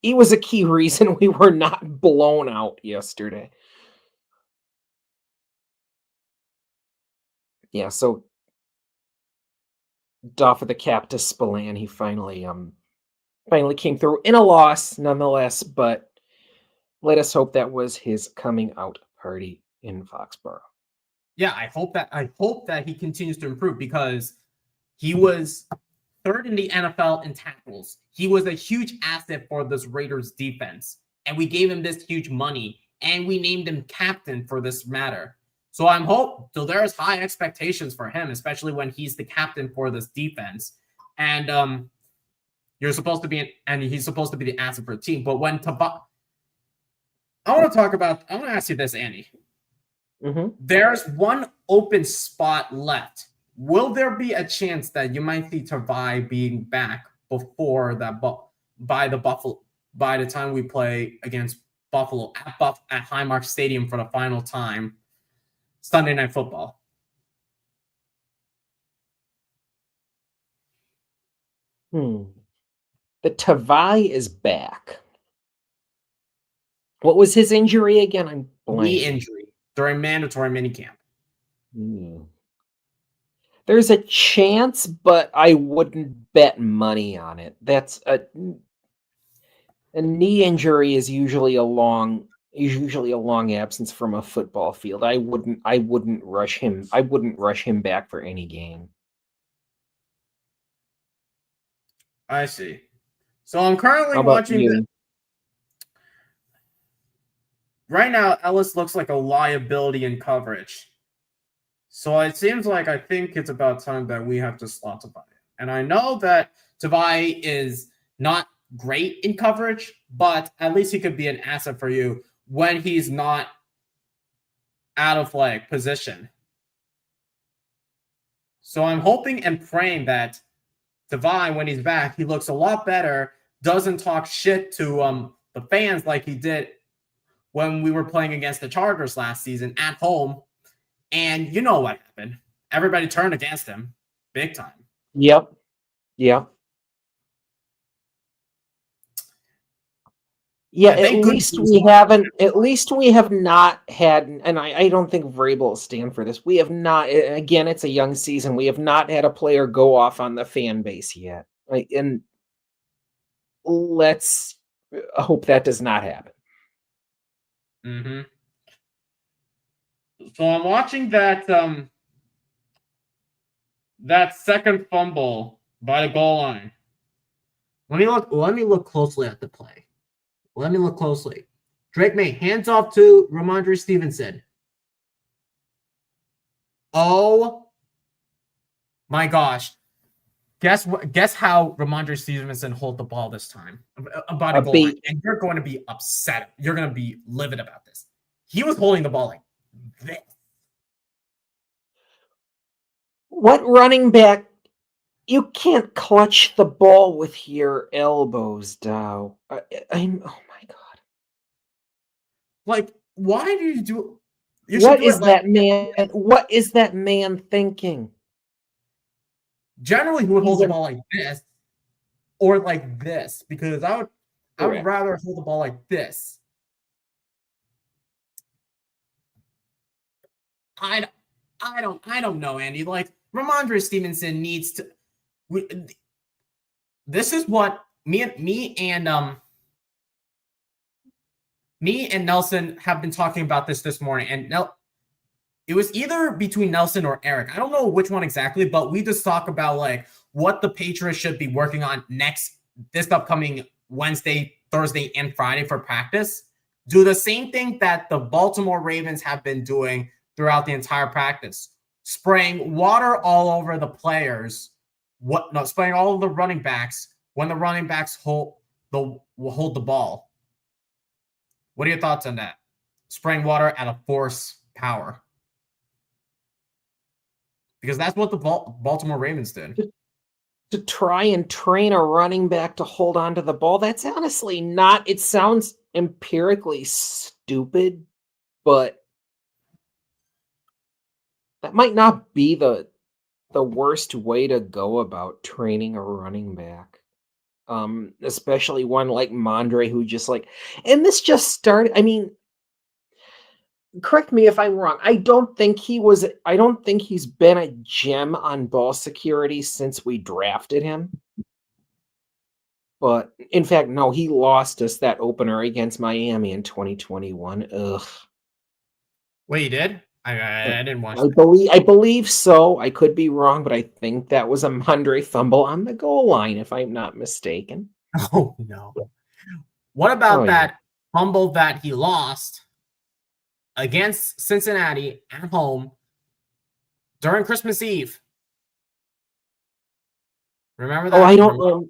[SPEAKER 2] he was a key reason we were not blown out yesterday. Yeah, so doff of the cap to Spillane. He finally came through in a loss nonetheless, but let us hope that was his coming out party in Foxborough.
[SPEAKER 1] Yeah, I hope that he continues to improve, because he was third in the NFL in tackles. He was a huge asset for this Raiders defense, and we gave him this huge money, and we named him captain for this matter. So there's high expectations for him, especially when he's the captain for this defense. And he's supposed to be the asset for the team. But when I want to ask you this, Andy.
[SPEAKER 2] Mm-hmm.
[SPEAKER 1] There's one open spot left. Will there be a chance that you might see Tavai being back before that, by the time we play against Buffalo at Highmark Stadium for the final time, Sunday Night Football?
[SPEAKER 2] The Tavai is back. What was his injury again? I'm blanking.
[SPEAKER 1] Knee injury during mandatory minicamp.
[SPEAKER 2] There's a chance, but I wouldn't bet money on it. That's a knee injury is usually a long absence from a football field. I wouldn't rush him. I wouldn't rush him back for any game.
[SPEAKER 1] I see. So I'm currently watching. Right now, Ellis looks like a liability in coverage. So it seems like I think it's about time that we have to slot Tavai. And I know that Tavai is not great in coverage, but at least he could be an asset for you when he's not out of position. So I'm hoping and praying that Tavai, when he's back, he looks a lot better, doesn't talk shit to the fans like he did when we were playing against the Chargers last season at home. And you know what happened. Everybody turned against him big time.
[SPEAKER 2] Yep. Yeah, at least we have not had, and I don't think Vrabel will stand for this. We have not, again, it's a young season. We have not had a player go off on the fan base yet. And let's hope that does not happen.
[SPEAKER 1] Mm-hmm. So I'm watching that second fumble by the goal line. Let me look closely at the play. Let me look closely. Drake Maye hands off to Ramondre Stevenson. Oh my gosh. Guess how Ramondre Stevenson hold the ball this time about a goal line. And you're going to be upset. You're going to be livid about this. He was holding the ball like this.
[SPEAKER 2] What running back? You can't clutch the ball with your elbows, Dow. Oh my God.
[SPEAKER 1] Like, why do you do?
[SPEAKER 2] What is that man? What is that man thinking?
[SPEAKER 1] Generally, he would hold the ball like this or like this, because I would rather hold the ball like this. I don't know, Andy. Like, Ramondre Stevenson needs to. This is what me and Nelson have been talking about this morning, and it was either between Nelson or Eric. I don't know which one exactly, but we just talk about what the Patriots should be working on this upcoming Wednesday, Thursday, and Friday for practice, do the same thing that the Baltimore Ravens have been doing throughout the entire practice, spraying water all over the players, spraying all of the running backs when the running backs hold the ball. What are your thoughts on that? Spraying water at a force power. Because that's what the Baltimore Ravens did.
[SPEAKER 2] To try and train a running back to hold on to the ball, that's honestly not, it sounds empirically stupid, but that might not be the worst way to go about training a running back. Especially one like MONDRE, who just like, and this just started, I mean, correct me if I'm wrong. I don't think he's been a gem on ball security since we drafted him. But in fact, no, he lost us that opener against Miami in 2021. Ugh.
[SPEAKER 1] Wait, he did? I didn't watch
[SPEAKER 2] I believe so. I could be wrong, but I think that was a MONDRE fumble on the goal line, if I'm not mistaken.
[SPEAKER 1] Oh no. What about that fumble that he lost against Cincinnati at home during Christmas Eve? Remember that?
[SPEAKER 2] Oh, I don't know.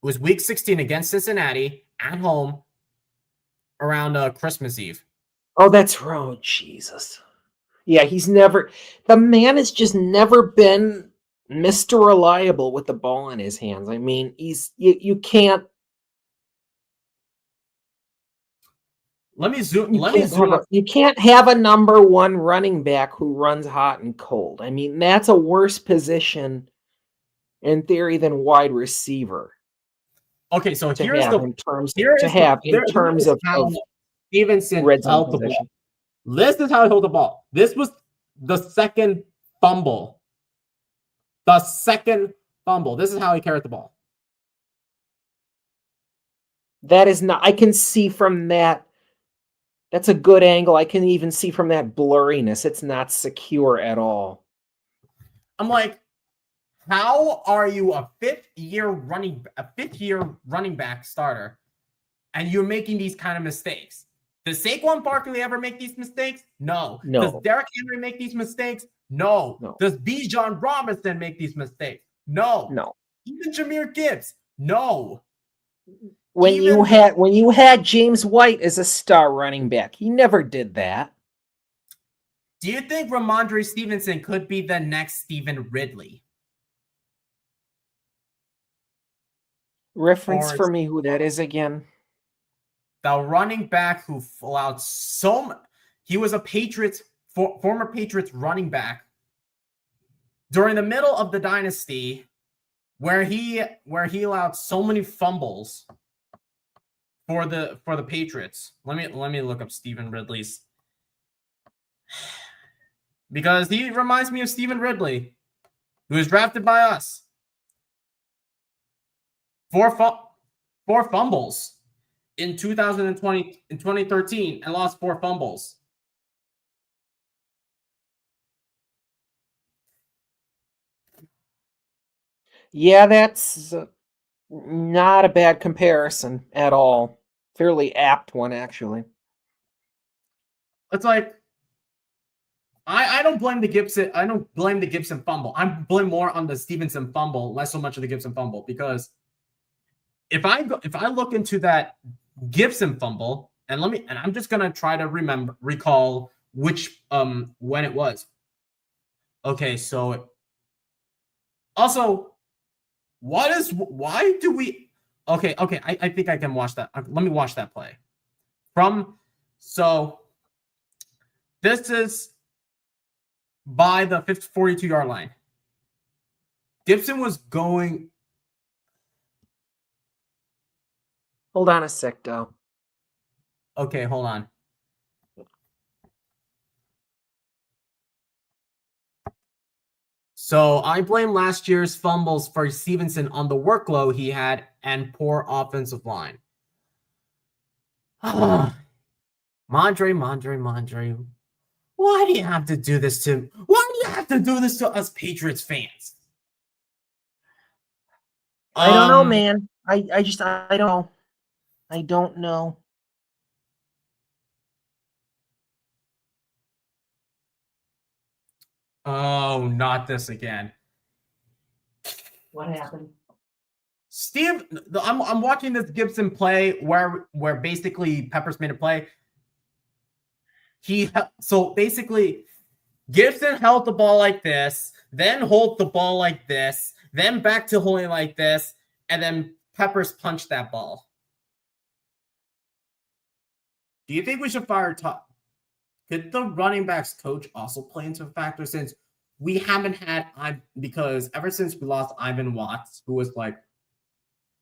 [SPEAKER 1] It was week 16 against Cincinnati at home around Christmas Eve.
[SPEAKER 2] Oh, that's wrong. Jesus. Yeah, the man has just never been Mr. Reliable with the ball in his hands. I mean, you can't. You can't have a number one running back who runs hot and cold. I mean, that's a worse position in theory than wide receiver.
[SPEAKER 1] Okay, so
[SPEAKER 2] here's
[SPEAKER 1] in
[SPEAKER 2] terms
[SPEAKER 1] of Stevenson held the ball. This is how he held the ball. This was the second fumble. This is how he carried the ball.
[SPEAKER 2] That is not. I can see from that. That's a good angle. I can even see from that blurriness. It's not secure at all.
[SPEAKER 1] I'm like, how are you a fifth year running back starter, and you're making these kind of mistakes? Does Saquon Barkley ever make these mistakes? No. Does Derrick Henry make these mistakes? No. Does Bijan Robinson make these mistakes? No. Even Jahmyr Gibbs? No.
[SPEAKER 2] When you had James White as a star running back, he never did that.
[SPEAKER 1] Do you think Ramondre Stevenson could be the next Stephen Ridley?
[SPEAKER 2] Reference for me who that is again.
[SPEAKER 1] The running back who allowed he was a former Patriots running back during the middle of the dynasty, where he allowed so many fumbles for the Patriots. Let me look up Stephen Ridley's, because he reminds me of Stephen Ridley, who was drafted by us. Four fumbles in 2020 and 2013, and lost 4 fumbles.
[SPEAKER 2] Yeah, that's not a bad comparison at all. Fairly apt one, actually.
[SPEAKER 1] It's like, I don't blame the Gibson. I don't blame the Gibson fumble. I blame more on the Stevenson fumble, less so much of the Gibson fumble, because if I look into that Gibson fumble, and I'm just gonna try to recall which when it was. Okay, so also, why do we? Okay, I think I can watch that. Let me watch that play. This is by the 42-yard line. Gibson was going.
[SPEAKER 2] Hold on a sec, though.
[SPEAKER 1] Okay, hold on. So I blame last year's fumbles for Stevenson on the workload he had and poor offensive line. Mondre. Why do you have to do this to? Why do you have to do this to us Patriots fans?
[SPEAKER 2] I don't know, man. I don't know. I don't know.
[SPEAKER 1] Oh, not this again.
[SPEAKER 2] What happened?
[SPEAKER 1] Steve, I'm watching this Gibson play where basically Peppers made a play. So basically Gibson held the ball like this, then hold the ball like this, then back to holding like this, and then Peppers punched that ball. Do you think we should fire Todd? Could the running backs coach also play into a factor, since we haven't had because ever since we lost Ivan Watts, who was like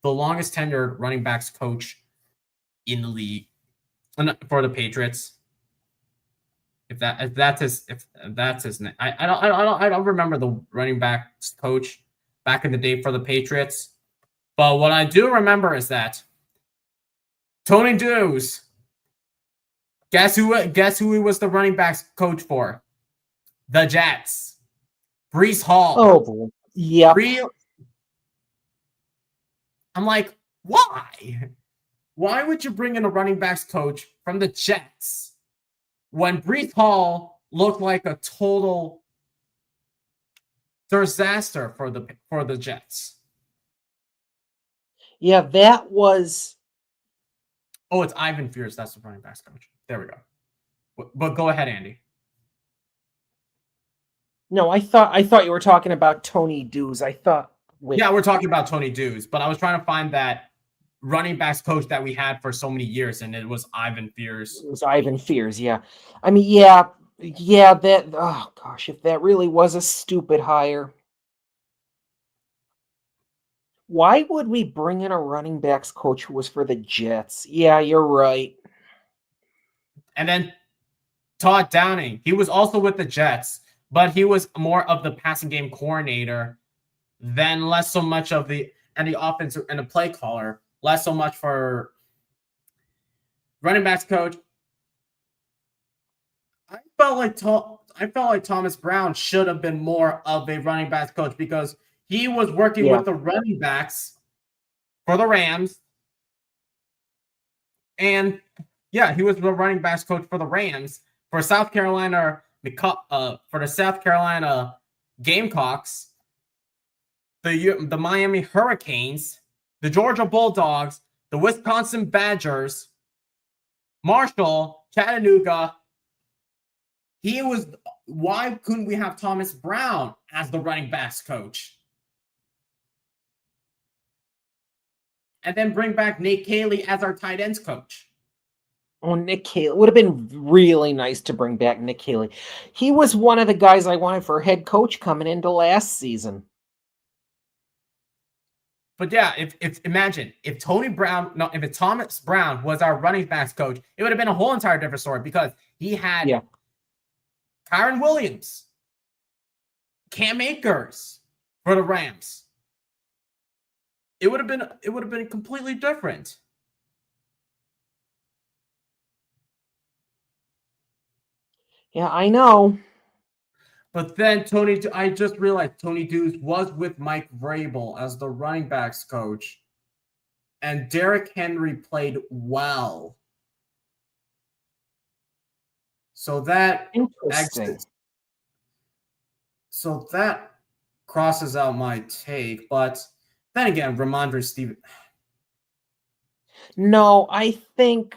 [SPEAKER 1] the longest tenured running backs coach in the league for the Patriots. If that's his name. I don't remember the running backs coach back in the day for the Patriots. But what I do remember is that Tony Dews, guess who he was the running backs coach for? The Jets. Breece Hall.
[SPEAKER 2] Oh boy. Yeah.
[SPEAKER 1] I'm like, why? Why would you bring in a running backs coach from the Jets when Breece Hall looked like a total disaster for the Jets?
[SPEAKER 2] Yeah, that was.
[SPEAKER 1] Oh, it's Ivan Fears. That's the running backs coach. There we go. But go ahead, Andy.
[SPEAKER 2] No, I thought you were talking about Tony Dews. I thought.
[SPEAKER 1] Wait. Yeah, we're talking about Tony Dews, but I was trying to find that running backs coach that we had for so many years, and it was Ivan Fears.
[SPEAKER 2] It was Ivan Fears, yeah. I mean, yeah, that, oh gosh, if that really was a stupid hire. Why would we bring in a running backs coach who was for the Jets? Yeah, you're right.
[SPEAKER 1] And then Todd Downing, he was also with the Jets, but he was more of the passing game coordinator than less so much of the offense and the play caller, less so much for running backs coach. I felt like Thomas Brown should have been more of a running backs coach, because he was working with the running backs for the Rams. And yeah, he was the running backs coach for the Rams, for South Carolina, for the South Carolina Gamecocks, the Miami Hurricanes, the Georgia Bulldogs, the Wisconsin Badgers, Marshall, Chattanooga. Why couldn't we have Thomas Brown as the running backs coach? And then bring back Nate Cayley as our tight ends coach.
[SPEAKER 2] Oh, Nick Cayley. Would have been really nice to bring back Nick Cayley. He was one of the guys I wanted for head coach coming into last season.
[SPEAKER 1] But yeah, imagine if Thomas Brown was our running backs coach, it would have been a whole entire different story, because he had Kyron Williams, Cam Akers for the Rams. It would have been completely different.
[SPEAKER 2] Yeah, I know.
[SPEAKER 1] But then I just realized Tony Dews was with Mike Vrabel as the running backs coach, and Derrick Henry played well. So that So that crosses out my take, but then again, Ramondre Stevenson.
[SPEAKER 2] No, I think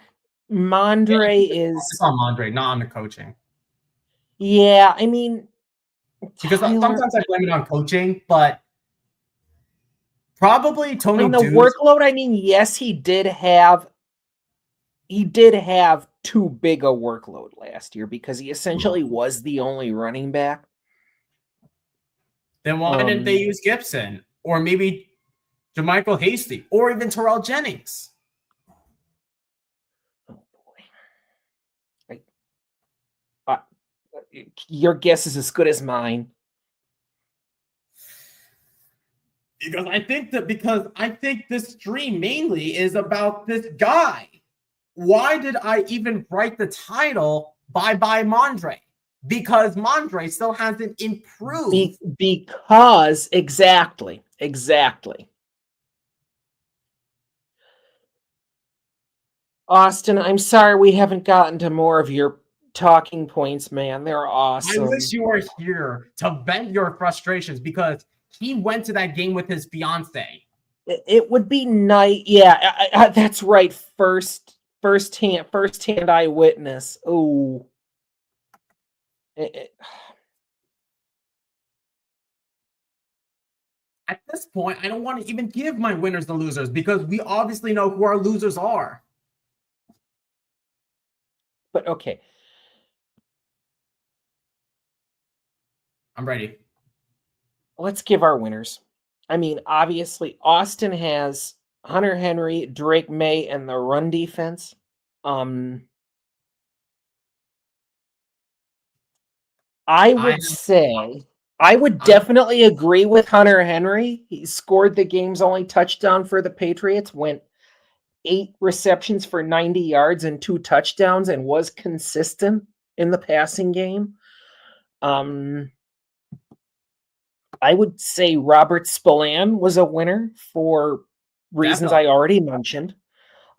[SPEAKER 2] MONDRE is.
[SPEAKER 1] It's on MONDRE, not on the coaching.
[SPEAKER 2] Yeah, I mean,
[SPEAKER 1] because sometimes I blame it on coaching, but probably Tony
[SPEAKER 2] Dews. The workload, I mean, yes, he did have too big a workload last year, because he essentially was the only running back.
[SPEAKER 1] Then why didn't they use Gibson, or maybe Jermichael Hasty, or even Terrell Jennings?
[SPEAKER 2] Oh boy! Your guess is as good as mine.
[SPEAKER 1] Because I think this dream mainly is about this guy. Why did I even write the title Bye Bye MONDRE? Because MONDRE still hasn't improved.
[SPEAKER 2] Because exactly. Austin, I'm sorry we haven't gotten to more of your talking points, man. They're
[SPEAKER 1] I wish
[SPEAKER 2] awesome.
[SPEAKER 1] you were here to vent your frustrations because he went to that game with his fiance.
[SPEAKER 2] It would be nice. Yeah, that's right. First hand eyewitness. Oh,
[SPEAKER 1] At this point, I don't want to even give my winners and losers because we obviously know who our losers are.
[SPEAKER 2] but okay.
[SPEAKER 1] I'm ready.
[SPEAKER 2] Let's give our winners. I mean, obviously, Austin has Hunter Henry, Drake May, and the run defense. I would say I would definitely agree with Hunter Henry. He scored the game's only touchdown for the Patriots, went 8 receptions for 90 yards and 2 touchdowns, and was consistent in the passing game. I would say Robert Spillane was a winner for reasons I already mentioned.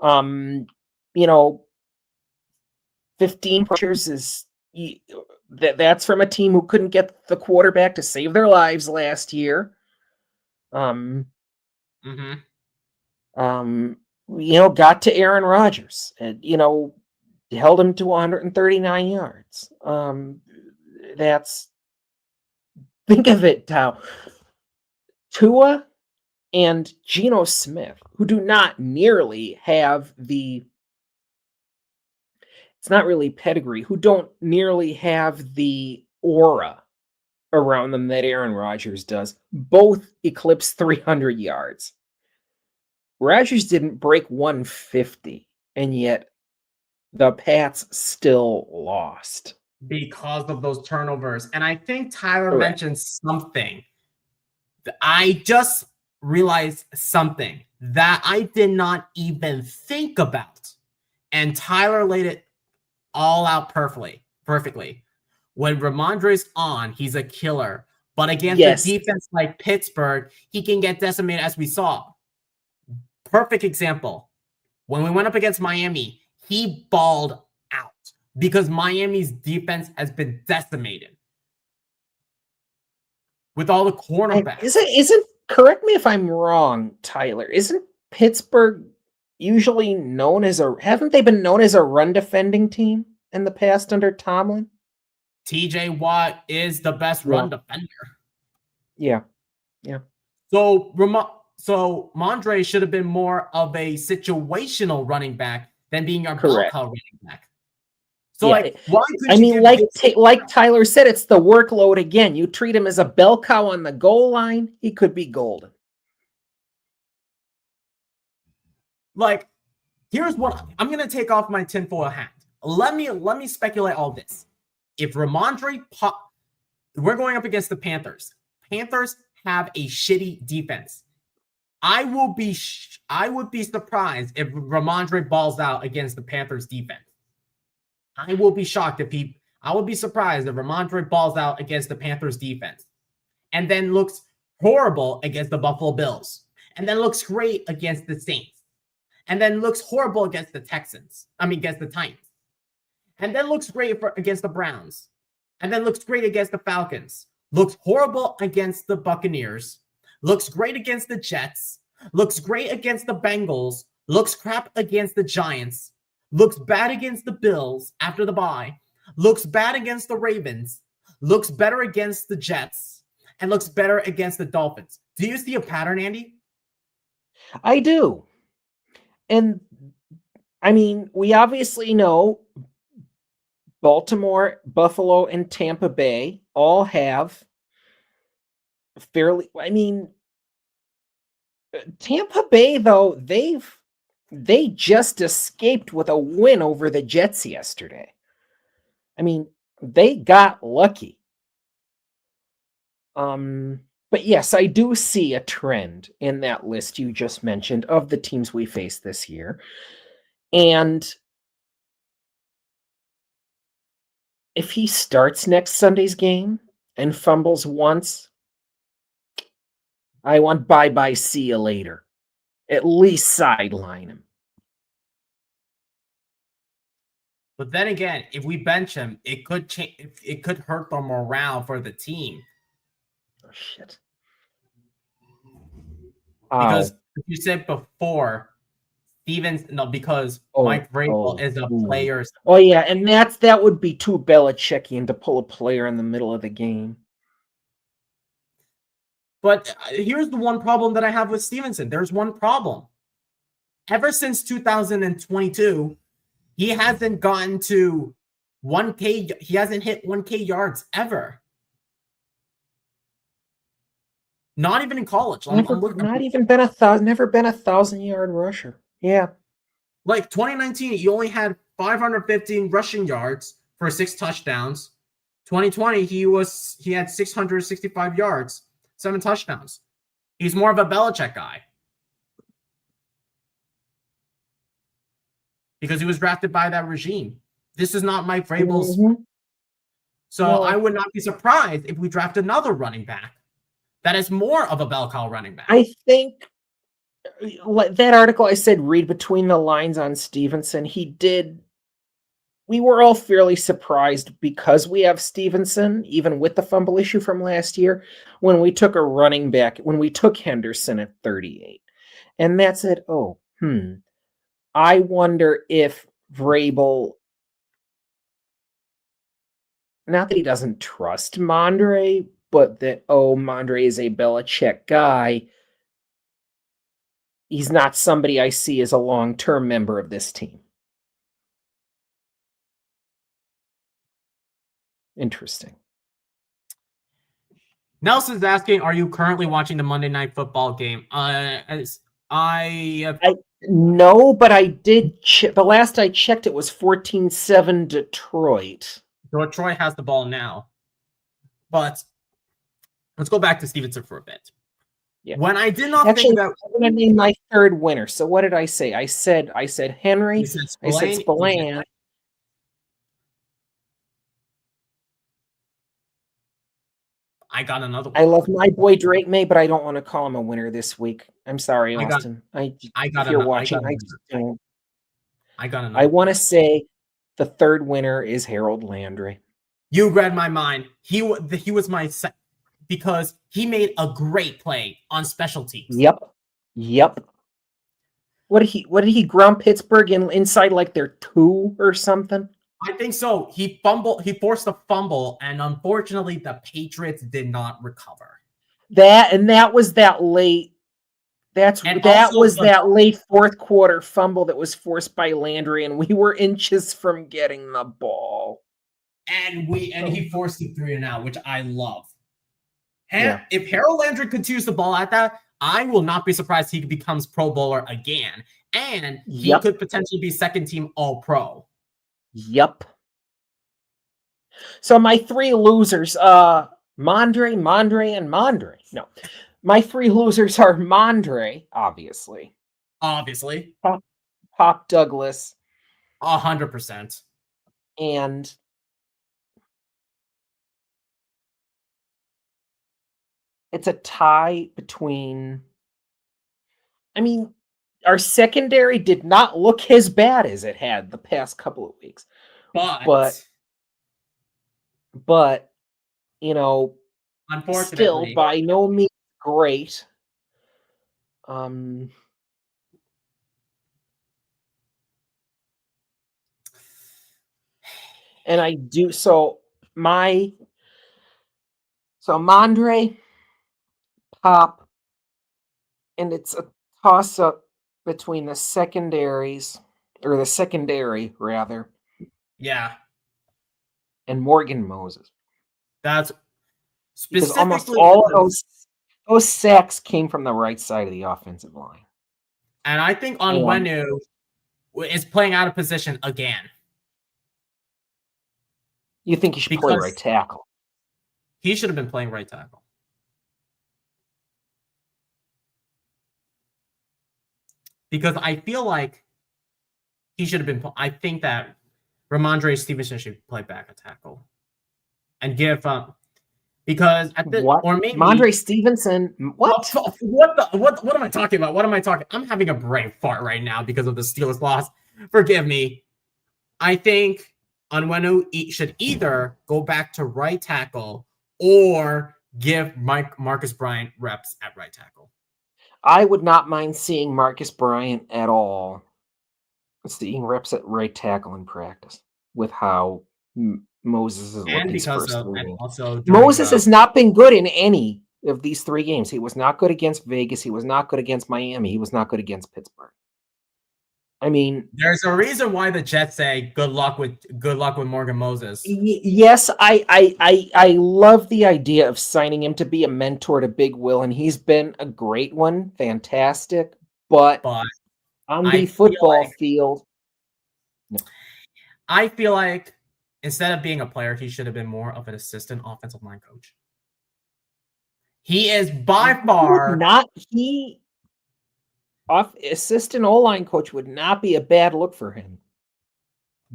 [SPEAKER 2] You know, 15 pressures is that's from a team who couldn't get the quarterback to save their lives last year. Got to Aaron Rodgers and held him to 139 yards. Think of it now. Tua and Geno Smith, who do not nearly have it's not really pedigree, who don't nearly have the aura around them that Aaron Rodgers does, both eclipse 300 yards. Rodgers didn't break 150, and yet the Pats still lost.
[SPEAKER 1] Because of those turnovers. And I think Tyler mentioned something. I just realized something that I did not even think about. And Tyler laid it all out perfectly. When Ramondre's on, he's a killer. But against a defense like Pittsburgh, he can get decimated, as we saw. Perfect example. When we went up against Miami, he balled out because Miami's defense has been decimated with all the cornerbacks.
[SPEAKER 2] Isn't correct me if I'm wrong, Tyler? Isn't Pittsburgh usually haven't they been known as a run defending team in the past under Tomlin?
[SPEAKER 1] TJ Watt is the best run defender.
[SPEAKER 2] Yeah.
[SPEAKER 1] So MONDRE should have been more of a situational running back than being our bell cow running back. So why couldn't
[SPEAKER 2] like Tyler said, it's the workload again. You treat him as a bell cow on the goal line, he could be golden.
[SPEAKER 1] Like, here's what I'm gonna take off my tinfoil hat. Let me speculate all this. If Ramondre we're going up against the Panthers. Panthers have a shitty defense. I would be surprised if Ramondre balls out against the Panthers defense. I will be shocked I would be surprised if Ramondre balls out against the Panthers defense and then looks horrible against the Buffalo Bills and then looks great against the Saints and then looks horrible against the Titans and then looks great against the Browns and then looks great against the Falcons, looks horrible against the Buccaneers, looks great against the Jets, looks great against the Bengals, looks crap against the Giants, looks bad against the Bills after the bye, looks bad against the Ravens, looks better against the Jets, and looks better against the Dolphins. Do you see a pattern, Andy?
[SPEAKER 2] I do. And I mean, we obviously know Baltimore, Buffalo, and Tampa Bay all have Tampa Bay, though, they just escaped with a win over the Jets yesterday. I mean, they got lucky. But yes, I do see a trend in that list you just mentioned of the teams we face this year. And if he starts next Sunday's game and fumbles once, I want bye-bye, see you later. At least sideline him.
[SPEAKER 1] But then again, if we bench him, it could change. It could hurt the morale for the team.
[SPEAKER 2] Oh shit!
[SPEAKER 1] Because you said before, because Mike Vrabel is a player.
[SPEAKER 2] Oh yeah, and that would be too Belichickian to pull a player in the middle of the game.
[SPEAKER 1] But here's the one problem that I have with Stevenson. There's one problem. Ever since 2022, he hasn't gotten to 1K. He hasn't hit 1K yards ever. Not even in college.
[SPEAKER 2] Never been 1,000-yard rusher. Yeah.
[SPEAKER 1] Like 2019, he only had 515 rushing yards for 6 touchdowns. 2020, he had 665 yards, 7 touchdowns. He's more of a Belichick guy. Because he was drafted by that regime. This is not Mike Vrabel's.
[SPEAKER 2] Mm-hmm.
[SPEAKER 1] So no. I would not be surprised if we draft another running back that is more of a bell cow running back.
[SPEAKER 2] I think that article I said, read between the lines on Stevenson. We were all fairly surprised because we have Stevenson, even with the fumble issue from last year, when we took a running back, when we took Henderson at 38. And that said, I wonder if Vrabel, not that he doesn't trust MONDRE, but that, MONDRE is a Belichick guy. He's not somebody I see as a long-term member of this team. Interesting.
[SPEAKER 1] Nelson's asking, are you currently watching the Monday Night Football game?
[SPEAKER 2] No, but I did. The last I checked, it was 14-7 Detroit.
[SPEAKER 1] Detroit has the ball now. But let's go back to Stevenson for a bit.
[SPEAKER 2] Yeah.
[SPEAKER 1] When I did not think that
[SPEAKER 2] I'm going to name my third winner. So what did I say? I said Henry. I said Spillane.
[SPEAKER 1] I got another one.
[SPEAKER 2] I love my boy Drake May, but I don't want to call him a winner this week. I'm sorry, Austin. If you're watching,
[SPEAKER 1] I got another.
[SPEAKER 2] I want to say the third winner is Harold Landry.
[SPEAKER 1] You read my mind. He was my because he made a great play on special teams.
[SPEAKER 2] Yep. What did he ground Pittsburgh inside like their 2 or something?
[SPEAKER 1] I think so. He forced a fumble, and unfortunately the Patriots did not recover.
[SPEAKER 2] That was that late. That late fourth quarter fumble that was forced by Landry, and we were inches from getting the ball.
[SPEAKER 1] And he forced it 3 and out, which I love. If Harold Landry continues the ball at that, I will not be surprised he becomes Pro Bowler again. And he could potentially be second team All-Pro.
[SPEAKER 2] Yep. So my 3 losers, MONDRE, and MONDRE. No. My 3 losers are MONDRE, obviously. Pop Douglas.
[SPEAKER 1] 100%.
[SPEAKER 2] And it's a tie between, our secondary did not look as bad as it had the past couple of weeks. But
[SPEAKER 1] unfortunately,
[SPEAKER 2] still by no means great. And I do so MONDRE, Pop, and it's a toss-up between the secondary rather.
[SPEAKER 1] Yeah.
[SPEAKER 2] And Morgan Moses.
[SPEAKER 1] That's
[SPEAKER 2] because almost all of those sacks came from the right side of the offensive line.
[SPEAKER 1] And I think Onwenu is playing out of position again.
[SPEAKER 2] You think he should play right tackle?
[SPEAKER 1] He should have been playing right tackle. Because I feel like he should have been. I think that Ramondre Stevenson should play back a tackle and give because at the or maybe
[SPEAKER 2] Ramondre Stevenson. What
[SPEAKER 1] am I talking about? I'm having a brain fart right now because of the Steelers loss. Forgive me. I think Onwenu should either go back to right tackle or give Marcus Bryant reps at right tackle.
[SPEAKER 2] I would not mind seeing Marcus Bryant at all. Seeing reps at right tackle in practice with how Moses has looked
[SPEAKER 1] And
[SPEAKER 2] these
[SPEAKER 1] because
[SPEAKER 2] first
[SPEAKER 1] of,
[SPEAKER 2] 3
[SPEAKER 1] and
[SPEAKER 2] games.
[SPEAKER 1] also during
[SPEAKER 2] Moses has not been good in any of these 3 games. He was not good against Vegas. He was not good against Miami. He was not good against Pittsburgh. I mean,
[SPEAKER 1] there's a reason why the Jets say good luck with Morgan Moses.
[SPEAKER 2] Yes, I love the idea of signing him to be a mentor to Big Will, and he's been a great one, fantastic. But on the football field, no.
[SPEAKER 1] I feel like instead of being a player, he should have been more of an assistant offensive line coach. He is by far
[SPEAKER 2] not assistant O-line coach would not be a bad look for him.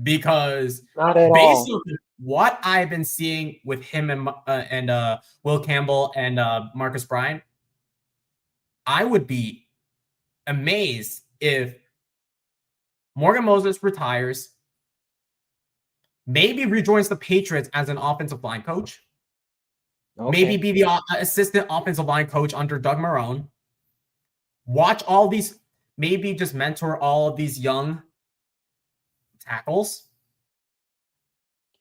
[SPEAKER 1] Because
[SPEAKER 2] not at
[SPEAKER 1] based
[SPEAKER 2] all.
[SPEAKER 1] on what I've been seeing with him and Will Campbell and Marcus Bryant, I would be amazed if Morgan Moses retires, maybe rejoins the Patriots as an offensive line coach, maybe be the assistant offensive line coach under Doug Marrone, watch all these, maybe just mentor all of these young tackles.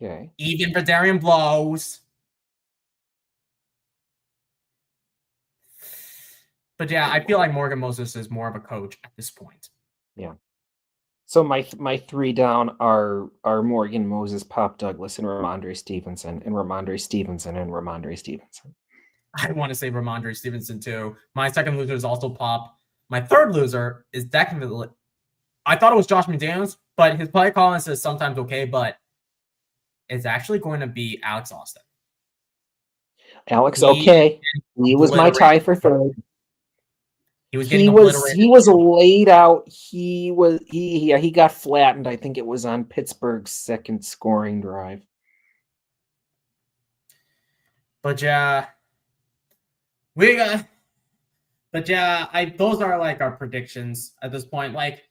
[SPEAKER 2] Okay.
[SPEAKER 1] Even Vidarian Blows. But yeah, I feel like Morgan Moses is more of a coach at this point.
[SPEAKER 2] Yeah. So my 3 down are Morgan Moses, Pop Douglas, and Ramondre Stevenson, and Ramondre Stevenson, and Ramondre Stevenson.
[SPEAKER 1] I want to say Ramondre Stevenson too. My second loser is also Pop. My third loser is definitely, I thought it was Josh McDaniels, but his play calling is sometimes okay, but it's actually going to be Alex Austin.
[SPEAKER 2] Alex, okay. He was my tie for third.
[SPEAKER 1] He was getting obliterated.
[SPEAKER 2] He was laid out. He got flattened. I think it was on Pittsburgh's second scoring drive.
[SPEAKER 1] But yeah, those are like our predictions at this point. Like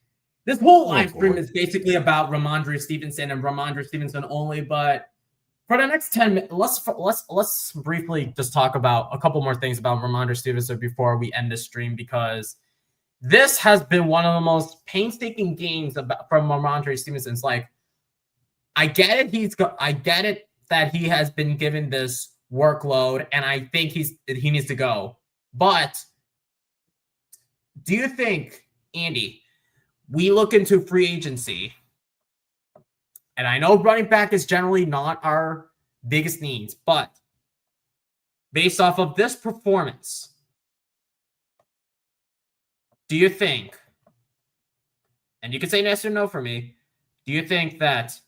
[SPEAKER 1] this whole live stream is basically about Ramondre Stevenson and Ramondre Stevenson only. But for the next 10 minutes, let's briefly just talk about a couple more things about Ramondre Stevenson before we end the stream, because this has been one of the most painstaking games from Ramondre Stevenson's. Like, I get it that he has been given this workload, and I think he needs to go. But do you think, Andy, we look into free agency, and I know running back is generally not our biggest needs, but based off of this performance, do you think, and you can say yes or no for me, do you think that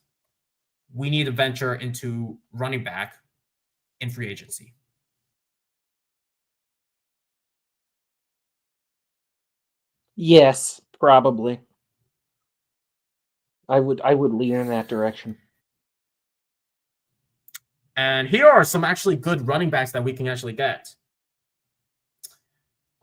[SPEAKER 1] we need to venture into running back in free agency?
[SPEAKER 2] Yes, probably. I would lean in that direction.
[SPEAKER 1] And here are some actually good running backs that we can actually get.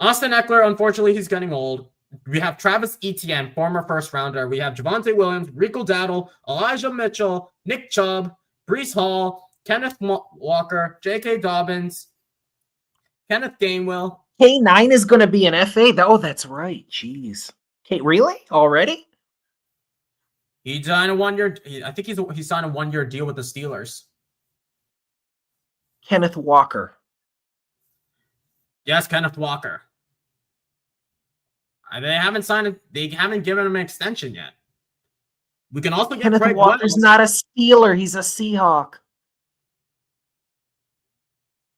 [SPEAKER 1] Austin Eckler, unfortunately, he's getting old. We have Travis Etienne, former first rounder. We have Javonte Williams, Rico Dowdle, Elijah Mitchell, Nick Chubb, Breece Hall, Kenneth Walker, J.K. Dobbins, Kenneth Gainwell.
[SPEAKER 2] K9 is going to be an FA. Oh, that's right. Jeez. Okay, really? Already?
[SPEAKER 1] He signed a 1 year. I think he signed a 1 year deal with the Steelers.
[SPEAKER 2] Kenneth Walker.
[SPEAKER 1] Yes, Kenneth Walker. They haven't signed it. They haven't given him an extension yet. We can also get
[SPEAKER 2] Kenneth
[SPEAKER 1] Craig
[SPEAKER 2] Walker's
[SPEAKER 1] Reynolds.
[SPEAKER 2] Not a Steeler. He's a Seahawk.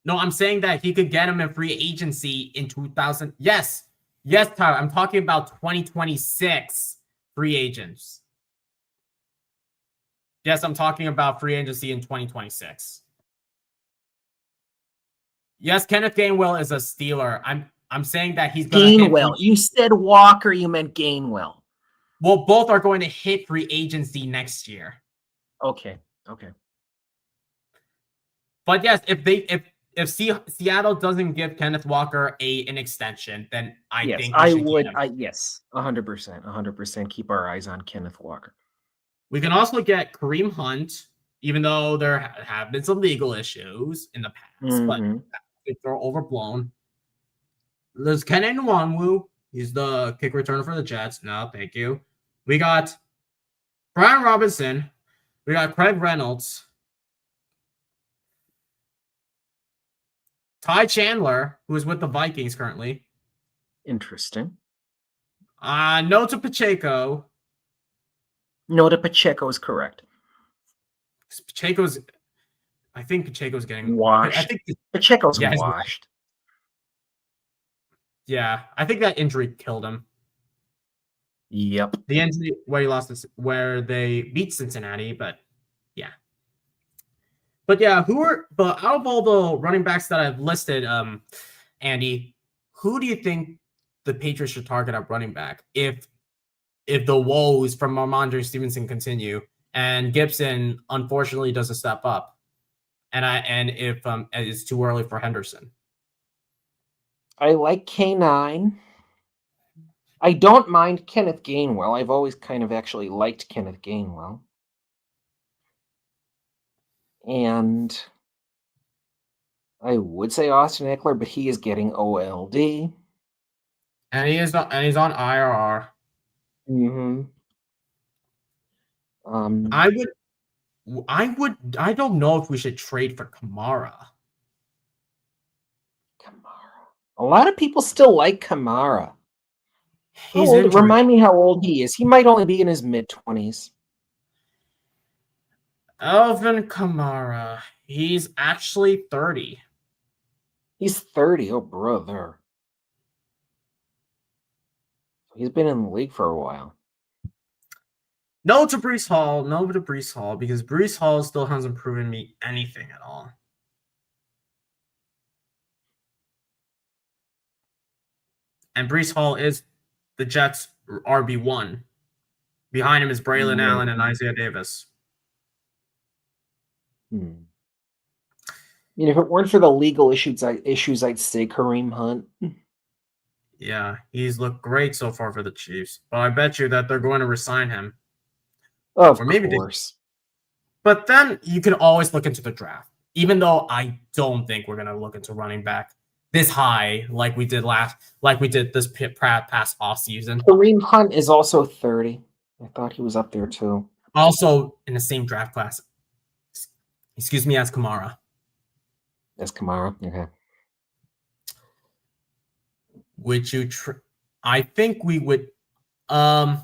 [SPEAKER 1] No, I'm saying that he could get him in free agency in 2000. Yes, Tyler. I'm talking about 2026 free agents. Yes, I'm talking about free agency in 2026. Yes, Kenneth Gainwell is a Steeler. I'm saying that he's going to
[SPEAKER 2] Gainwell. You said Walker, you meant Gainwell.
[SPEAKER 1] Well, both are going to hit free agency next year.
[SPEAKER 2] Okay.
[SPEAKER 1] But yes, if Seattle doesn't give Kenneth Walker an extension, then I think
[SPEAKER 2] I would. Yes, 100%. 100% keep our eyes on Kenneth Walker.
[SPEAKER 1] We can also get Kareem Hunt, even though there have been some legal issues in the past, but they're overblown. There's Ken Nwangwu. He's the kick returner for the Jets. No, thank you. We got Brian Robinson. We got Craig Reynolds. Ty Chandler, who is with the Vikings currently.
[SPEAKER 2] Interesting.
[SPEAKER 1] No to Pacheco.
[SPEAKER 2] No to Pacheco is correct.
[SPEAKER 1] I think Pacheco's getting
[SPEAKER 2] washed.
[SPEAKER 1] I think
[SPEAKER 2] Pacheco's washed.
[SPEAKER 1] Yeah, I think that injury killed him.
[SPEAKER 2] Yep.
[SPEAKER 1] The injury where he lost this, where they beat Cincinnati, but yeah. But yeah, but out of all the running backs that I've listed, Andy, who do you think the Patriots should target at running back if the woes from MONDRE Stevenson continue and Gibson unfortunately doesn't step up, and if it's too early for Henderson?
[SPEAKER 2] I like K9. I don't mind Kenneth Gainwell. I've always kind of actually liked Kenneth Gainwell. And I would say Austin Eckler, but he is getting OLD.
[SPEAKER 1] And he's on IRR. I don't know if we should trade for Kamara.
[SPEAKER 2] A lot of people still like Kamara.
[SPEAKER 1] He's
[SPEAKER 2] remind me how old he is. He might only be in his mid-20s.
[SPEAKER 1] Alvin Kamara. He's actually 30.
[SPEAKER 2] He's 30. Oh, brother. He's been in the league for a while.
[SPEAKER 1] No to Breece Hall. No to Breece Hall, because Breece Hall still hasn't proven me anything at all. And Breece Hall is the Jets' RB1. Behind him is Braylon Allen and Isaiah Davis.
[SPEAKER 2] I mean, if it weren't for the legal issues, I'd say Kareem Hunt.
[SPEAKER 1] Yeah, he's looked great so far for the Chiefs. But I bet you that they're going to resign him.
[SPEAKER 2] Of course.
[SPEAKER 1] But then you can always look into the draft. Even though I don't think we're going to look into running back this high like we did this past offseason.
[SPEAKER 2] Kareem Hunt is also 30. I thought he was up there too.
[SPEAKER 1] Also in the same draft class. Excuse me, as Kamara.
[SPEAKER 2] As Kamara, okay.
[SPEAKER 1] Would you? I think we would. But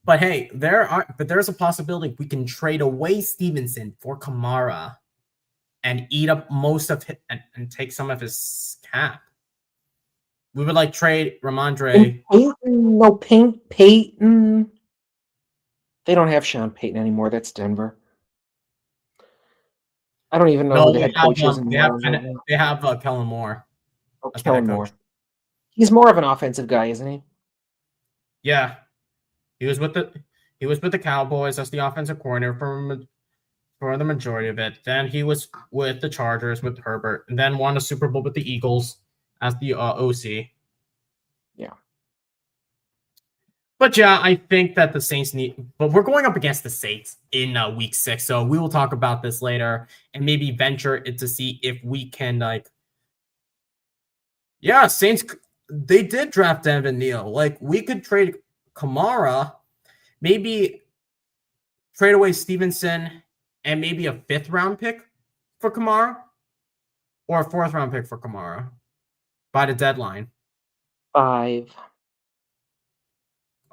[SPEAKER 1] hey, there's a possibility we can trade away Stevenson for Kamara, and eat up most of it and take some of his cap. We would like trade Ramondre.
[SPEAKER 2] Peyton. They don't have Sean Payton anymore. That's Denver. I don't even know who the head coach is.
[SPEAKER 1] They have Kellen Moore.
[SPEAKER 2] Oh, Kellen Moore. He's more of an offensive guy, isn't he?
[SPEAKER 1] Yeah, he was with the Cowboys as the offensive coordinator for the majority of it. Then he was with the Chargers with Herbert, and then won a Super Bowl with the Eagles as the OC.
[SPEAKER 2] Yeah.
[SPEAKER 1] But yeah, I think that the Saints but we're going up against the Saints in week 6, so we will talk about this later and maybe venture it to see if we can Saints. They did draft Devin Neal. We could trade Kamara, maybe trade away Stevenson, and maybe a 5th round pick for Kamara, or a 4th round pick for Kamara by the deadline.
[SPEAKER 2] 5.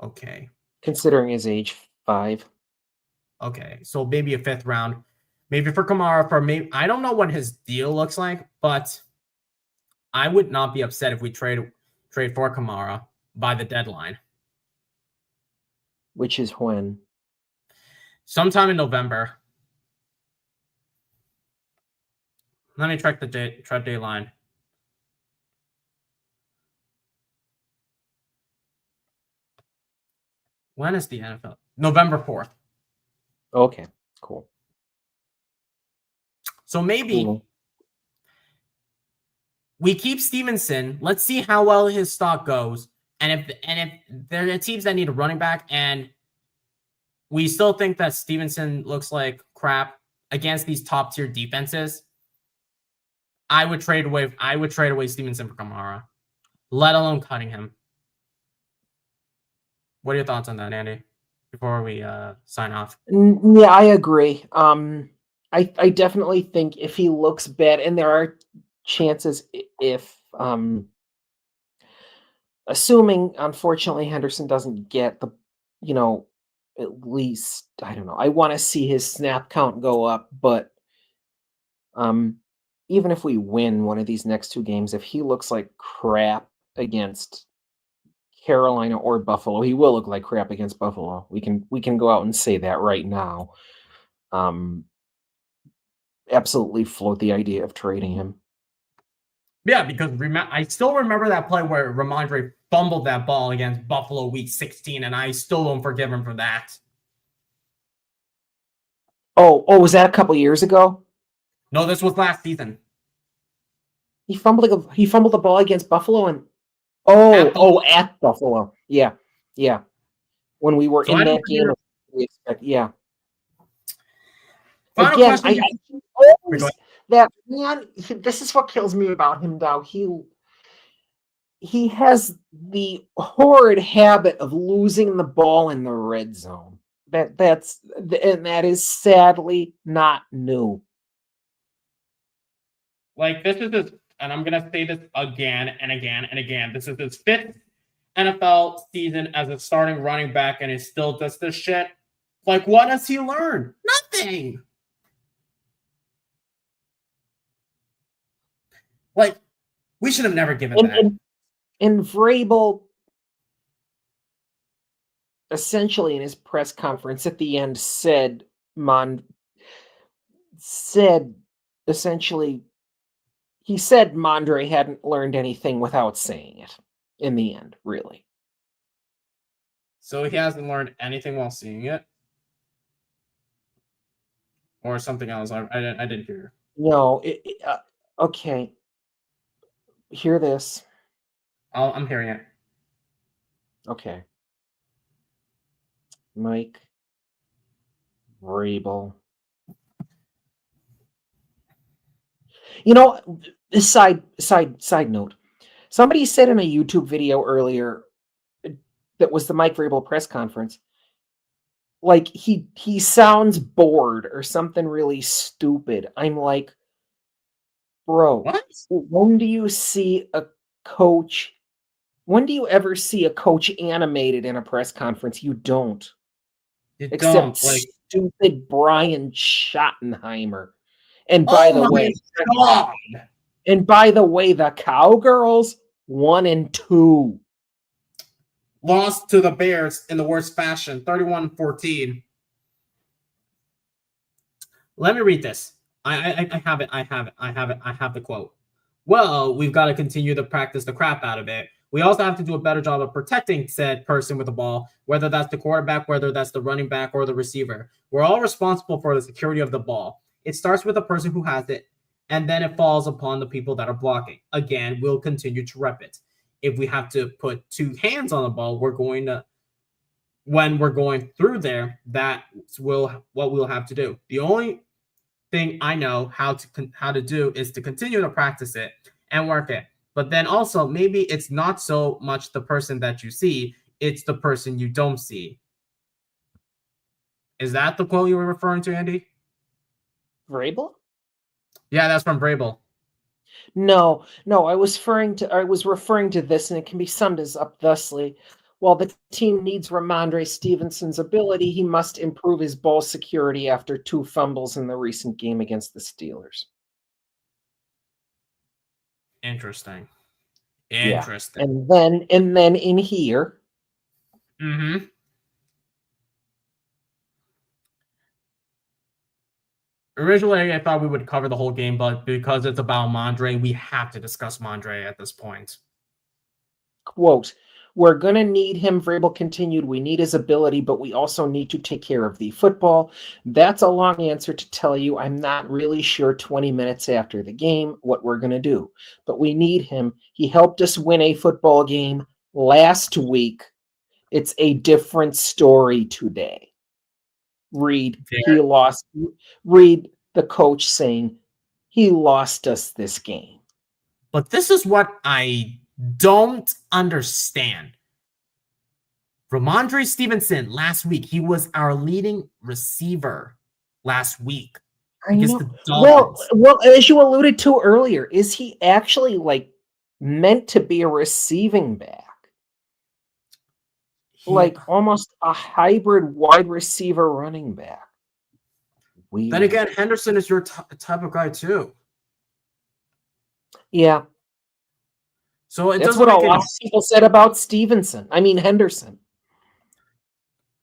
[SPEAKER 1] Okay.
[SPEAKER 2] Considering his age, 5.
[SPEAKER 1] Okay, so maybe a 5th round, maybe for Kamara. I don't know what his deal looks like, but I would not be upset if we trade for Kamara by the deadline.
[SPEAKER 2] Which is when?
[SPEAKER 1] Sometime in November. Let me check the trade line. When is the NFL? November 4th.
[SPEAKER 2] Okay, cool.
[SPEAKER 1] So maybe we keep Stevenson. Let's see how well his stock goes. And if there are teams that need a running back and we still think that Stevenson looks like crap against these top tier defenses, I would trade away Stevenson for Kamara, let alone cutting him. What are your thoughts on that, Andy? Before we sign off.
[SPEAKER 2] Yeah, I agree. I definitely think if he looks bad, and there are chances if assuming unfortunately Henderson doesn't get the, at least I don't know. I want to see his snap count go up, but even if we win one of these next two games, if he looks like crap against Carolina or Buffalo, he will look like crap against Buffalo. We can go out and say that right now. Absolutely float the idea of trading him.
[SPEAKER 1] Yeah, because I still remember that play where Ramondre fumbled that ball against Buffalo week 16, and I still don't forgive him for that.
[SPEAKER 2] Oh, was that a couple years ago?
[SPEAKER 1] No, this was last season.
[SPEAKER 2] He fumbled the ball against Buffalo and at Buffalo. Yeah. When we were in that game, yeah.
[SPEAKER 1] Final
[SPEAKER 2] Again,
[SPEAKER 1] question.
[SPEAKER 2] that man. This is what kills me about him now. He has the horrid habit of losing the ball in the red zone. That is sadly not new.
[SPEAKER 1] Like, this is his, and I'm gonna say this again and again and again. This is his 5th NFL season as a starting running back, and he still does this shit. Like, what does he learn? Nothing. Like, we should have never given that.
[SPEAKER 2] And Vrabel, essentially in his press conference at the end, said essentially, he said MONDRE hadn't learned anything without saying it in the end, really.
[SPEAKER 1] So he hasn't learned anything while seeing it? Or something else? I didn't hear.
[SPEAKER 2] No, okay. Hear this.
[SPEAKER 1] I'm hearing it.
[SPEAKER 2] Okay. Mike Vrabel. This side note. Somebody said in a YouTube video earlier that was the Mike Vrabel press conference, like he sounds bored or something really stupid. I'm like, bro,
[SPEAKER 1] what?
[SPEAKER 2] When do you ever see a coach animated in a press conference? You don't. Except stupid Brian Schottenheimer. And by the way, the Cowgirls 1-2.
[SPEAKER 1] Lost to the Bears in the worst fashion, 31-14. Let me read this. I have it. I have the quote. Well, we've got to continue to practice the crap out of it. We also have to do a better job of protecting said person with the ball, whether that's the quarterback, whether that's the running back, or the receiver. We're all responsible for the security of the ball. It starts with the person who has it, and then it falls upon the people that are blocking. Again, we'll continue to rep it. If we have to put 2 hands on the ball, when we're going through there, that's what we'll have to do. The only thing I know how to do is to continue to practice it and work it. But then also, maybe it's not so much the person that you see, it's the person you don't see. Is that the quote you were referring to, Andy?
[SPEAKER 2] Vrabel?
[SPEAKER 1] Yeah, that's from Vrabel.
[SPEAKER 2] No, I was referring to this, and it can be summed up thusly. While the team needs Ramondre Stevenson's ability, he must improve his ball security after 2 fumbles in the recent game against the Steelers.
[SPEAKER 1] Interesting.
[SPEAKER 2] Yeah. And then in here.
[SPEAKER 1] Mm-hmm. Originally, I thought we would cover the whole game, but because it's about MONDRE, we have to discuss MONDRE at this point.
[SPEAKER 2] Quote, we're going to need him, Vrabel continued. We need his ability, but we also need to take care of the football. That's a long answer to tell you. I'm not really sure 20 minutes after the game what we're going to do, but we need him. He helped us win a football game last week. It's a different story today. Read,
[SPEAKER 1] Fair.
[SPEAKER 2] he lost. Read the coach saying, he lost us this game.
[SPEAKER 1] But this is what I don't understand. Ramondre Stevenson last week, he was our leading receiver last week against the Dolphins.
[SPEAKER 2] Well, as you alluded to earlier, is he actually like meant to be a receiving back? Like almost a hybrid wide receiver running back. Weird.
[SPEAKER 1] Then again, Henderson is your type of guy too.
[SPEAKER 2] Yeah.
[SPEAKER 1] So
[SPEAKER 2] that's what a lot of people said about Henderson.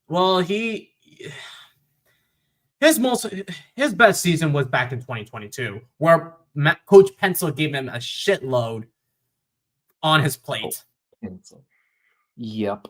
[SPEAKER 1] Well, his best season was back in 2022, where Coach Pencil gave him a shitload on his plate.
[SPEAKER 2] Pencil. Yep.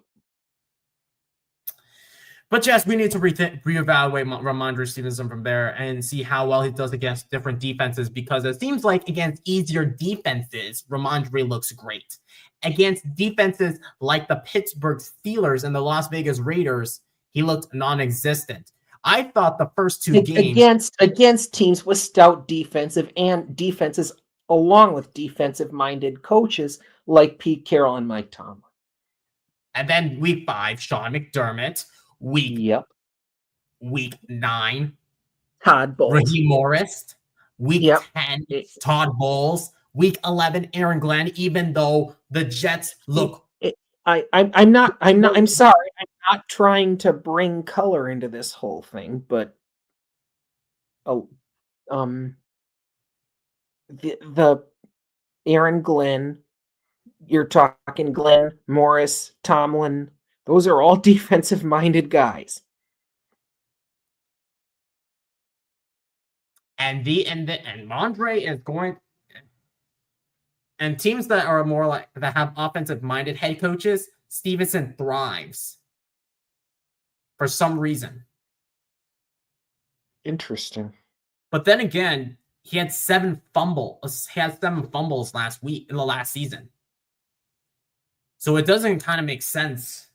[SPEAKER 1] But yes, we need to reevaluate Ramondre Stevenson from there and see how well he does against different defenses, because it seems like against easier defenses, Ramondre looks great. Against defenses like the Pittsburgh Steelers and the Las Vegas Raiders, he looked non-existent. I thought the first two games
[SPEAKER 2] against teams with stout defenses along with defensive-minded coaches like Pete Carroll and Mike Tomlin.
[SPEAKER 1] And then week 5, Sean McDermott. Week 9,
[SPEAKER 2] Todd Bowles.
[SPEAKER 1] Raheem Morris. Week 10, Todd Bowles. Week 11, Aaron Glenn. Even though the Jets look,
[SPEAKER 2] I'm sorry. I'm not trying to bring color into this whole thing, but the Aaron Glenn, you're talking Glenn, Morris, Tomlin. Those are all defensive-minded guys.
[SPEAKER 1] And MONDRE is going, and teams that are more like that have offensive-minded head coaches, Stevenson thrives for some reason.
[SPEAKER 2] Interesting.
[SPEAKER 1] But then again, he had 7 fumbles. He had 7 fumbles last week in the last season. So it doesn't kind of make sense.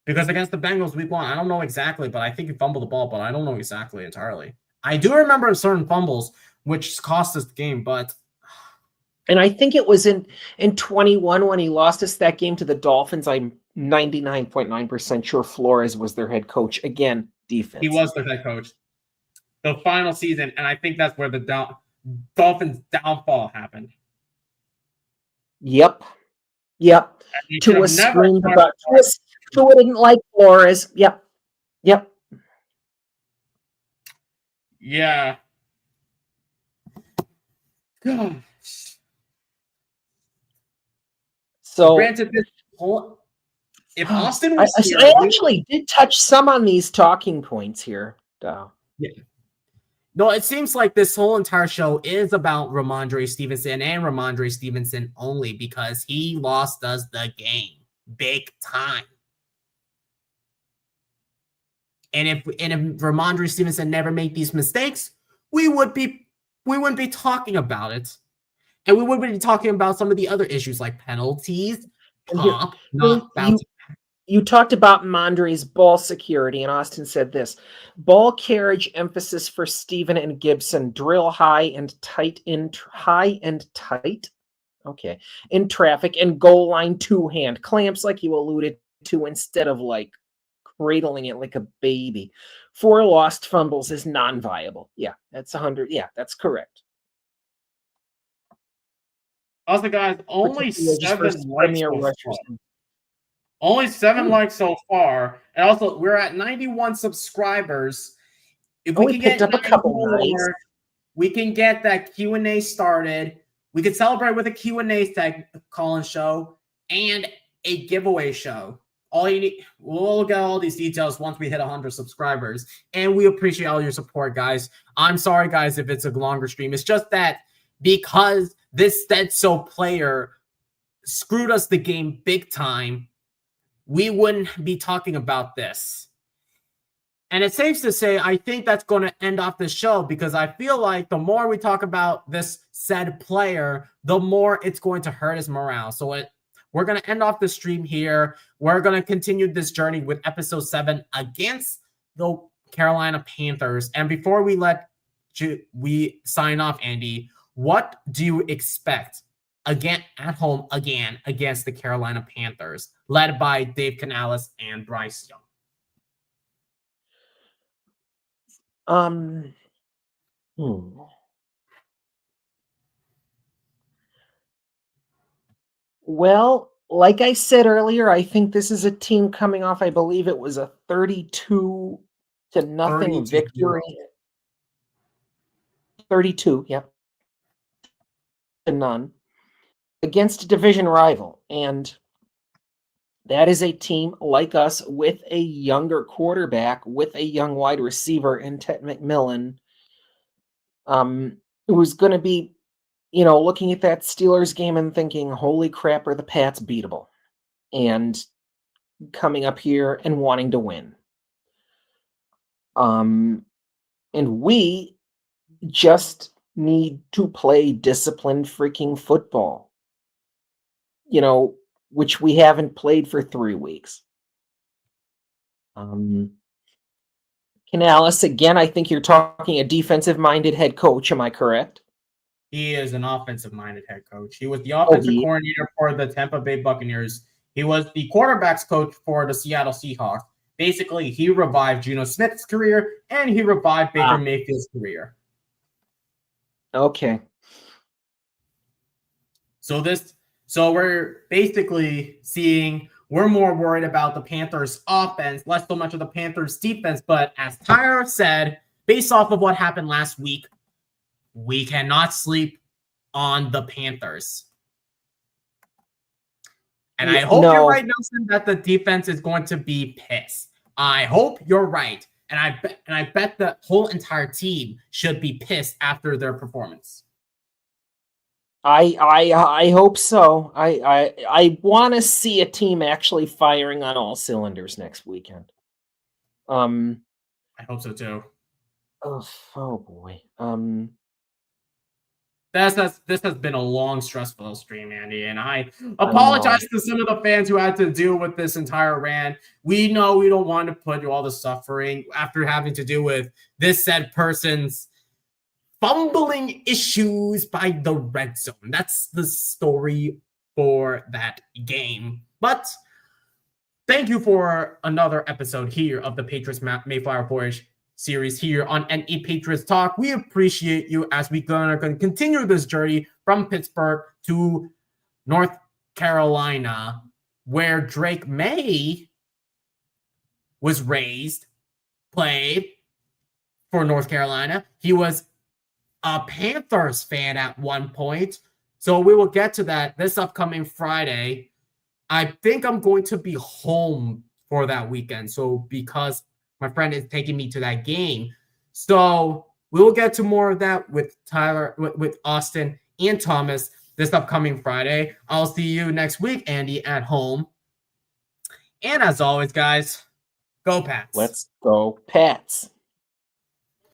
[SPEAKER 1] Because against the Bengals week 1, I don't know exactly, but I think he fumbled the ball, but I don't know exactly entirely. I do remember certain fumbles, which cost us the game, but...
[SPEAKER 2] And I think it was in 21 when he lost us that game to the Dolphins. I'm 99.9% sure Flores was their head coach. Again, defense.
[SPEAKER 1] He was their head coach. The final season, and I think that's where the Dolphins' downfall happened.
[SPEAKER 2] Yep. To a screen about... Who didn't like Flores. Yep.
[SPEAKER 1] Yeah. Gosh.
[SPEAKER 2] So,
[SPEAKER 1] granted, if Austin was here,
[SPEAKER 2] I actually did touch some on these talking points here.
[SPEAKER 1] Yeah. No, it seems like this whole entire show is about Ramondre Stevenson and Ramondre Stevenson only, because he lost us the game big time. And if Ramondre Stevenson never made these mistakes, we wouldn't be talking about it. And we wouldn't be talking about some of the other issues like penalties, pop,
[SPEAKER 2] You talked about Mondre's ball security, and Austin said this: ball carriage emphasis for Steven and Gibson, drill high and tight in traffic, and goal line 2-hand clamps, like you alluded to, instead of like cradling it like a baby. 4 lost fumbles is non-viable. Yeah, that's 100. Yeah, that's correct.
[SPEAKER 1] Also, guys, only 7 likes so far. Only 7 likes so far. And also, we're at 91 subscribers. If we can
[SPEAKER 2] picked
[SPEAKER 1] get
[SPEAKER 2] up a couple
[SPEAKER 1] more, we can get that Q&A started. We could celebrate with a Q&A call-in show and a giveaway show. All you need, we'll get all these details once we hit 100 subscribers. And we appreciate all your support, guys. I'm sorry, guys, if it's a longer stream. It's just that because this Stetso player screwed us the game big time, we wouldn't be talking about this. And it's safe to say, I think that's going to end off the show, because I feel like the more we talk about this said player, the more it's going to hurt his morale. So we're going to end off the stream here. We're going to continue this journey with episode 7 against the Carolina Panthers. And before we sign off, Andy, what do you expect again at home again against the Carolina Panthers, led by Dave Canales and Bryce Young?
[SPEAKER 2] Well, like I said earlier, I think this is a team coming off, I believe it was a 32-0 victory. 32, yep. To none. Against a division rival. And that is a team like us with a younger quarterback, with a young wide receiver in Ted McMillan, who's going to be, looking at that Steelers game and thinking, holy crap, are the Pats beatable? And coming up here and wanting to win. And we just need to play disciplined freaking football, which we haven't played for 3 weeks. Canales, again, I think you're talking a defensive-minded head coach. Am I correct?
[SPEAKER 1] He is an offensive-minded head coach. He was the offensive coordinator for the Tampa Bay Buccaneers. He was the quarterback's coach for the Seattle Seahawks. Basically, he revived Geno Smith's career, and he revived Baker Mayfield's career.
[SPEAKER 2] Okay.
[SPEAKER 1] So we're basically seeing we're more worried about the Panthers' offense, less so much of the Panthers' defense. But as Tyra said, based off of what happened last week, we cannot sleep on the Panthers. And I hope you're right, Nelson, that the defense is going to be pissed. I hope you're right. And I bet the whole entire team should be pissed after their performance.
[SPEAKER 2] I hope so. I want to see a team actually firing on all cylinders next weekend.
[SPEAKER 1] I hope so too.
[SPEAKER 2] Oh boy.
[SPEAKER 1] This has been a long, stressful stream, Andy, and I apologize to some of the fans who had to deal with this entire rant. We know we don't want to put you all the suffering after having to do with this said person's fumbling issues by the red zone. That's the story for that game. But thank you for another episode here of the Patriots MayeFlower Voyage series here on NE Patriots Talk. We appreciate you as we're going to continue this journey from Pittsburgh to North Carolina, where Drake Maye was raised, played for North Carolina. He was a Panthers fan at one point. So we will get to that this upcoming Friday. I think I'm going to be home for that weekend. So because my friend is taking me to that game. So we will get to more of that with Tyler, with Austin and Thomas this upcoming Friday. I'll see you next week, Andy, at home. And as always, guys, go Pats.
[SPEAKER 2] Let's go Pats.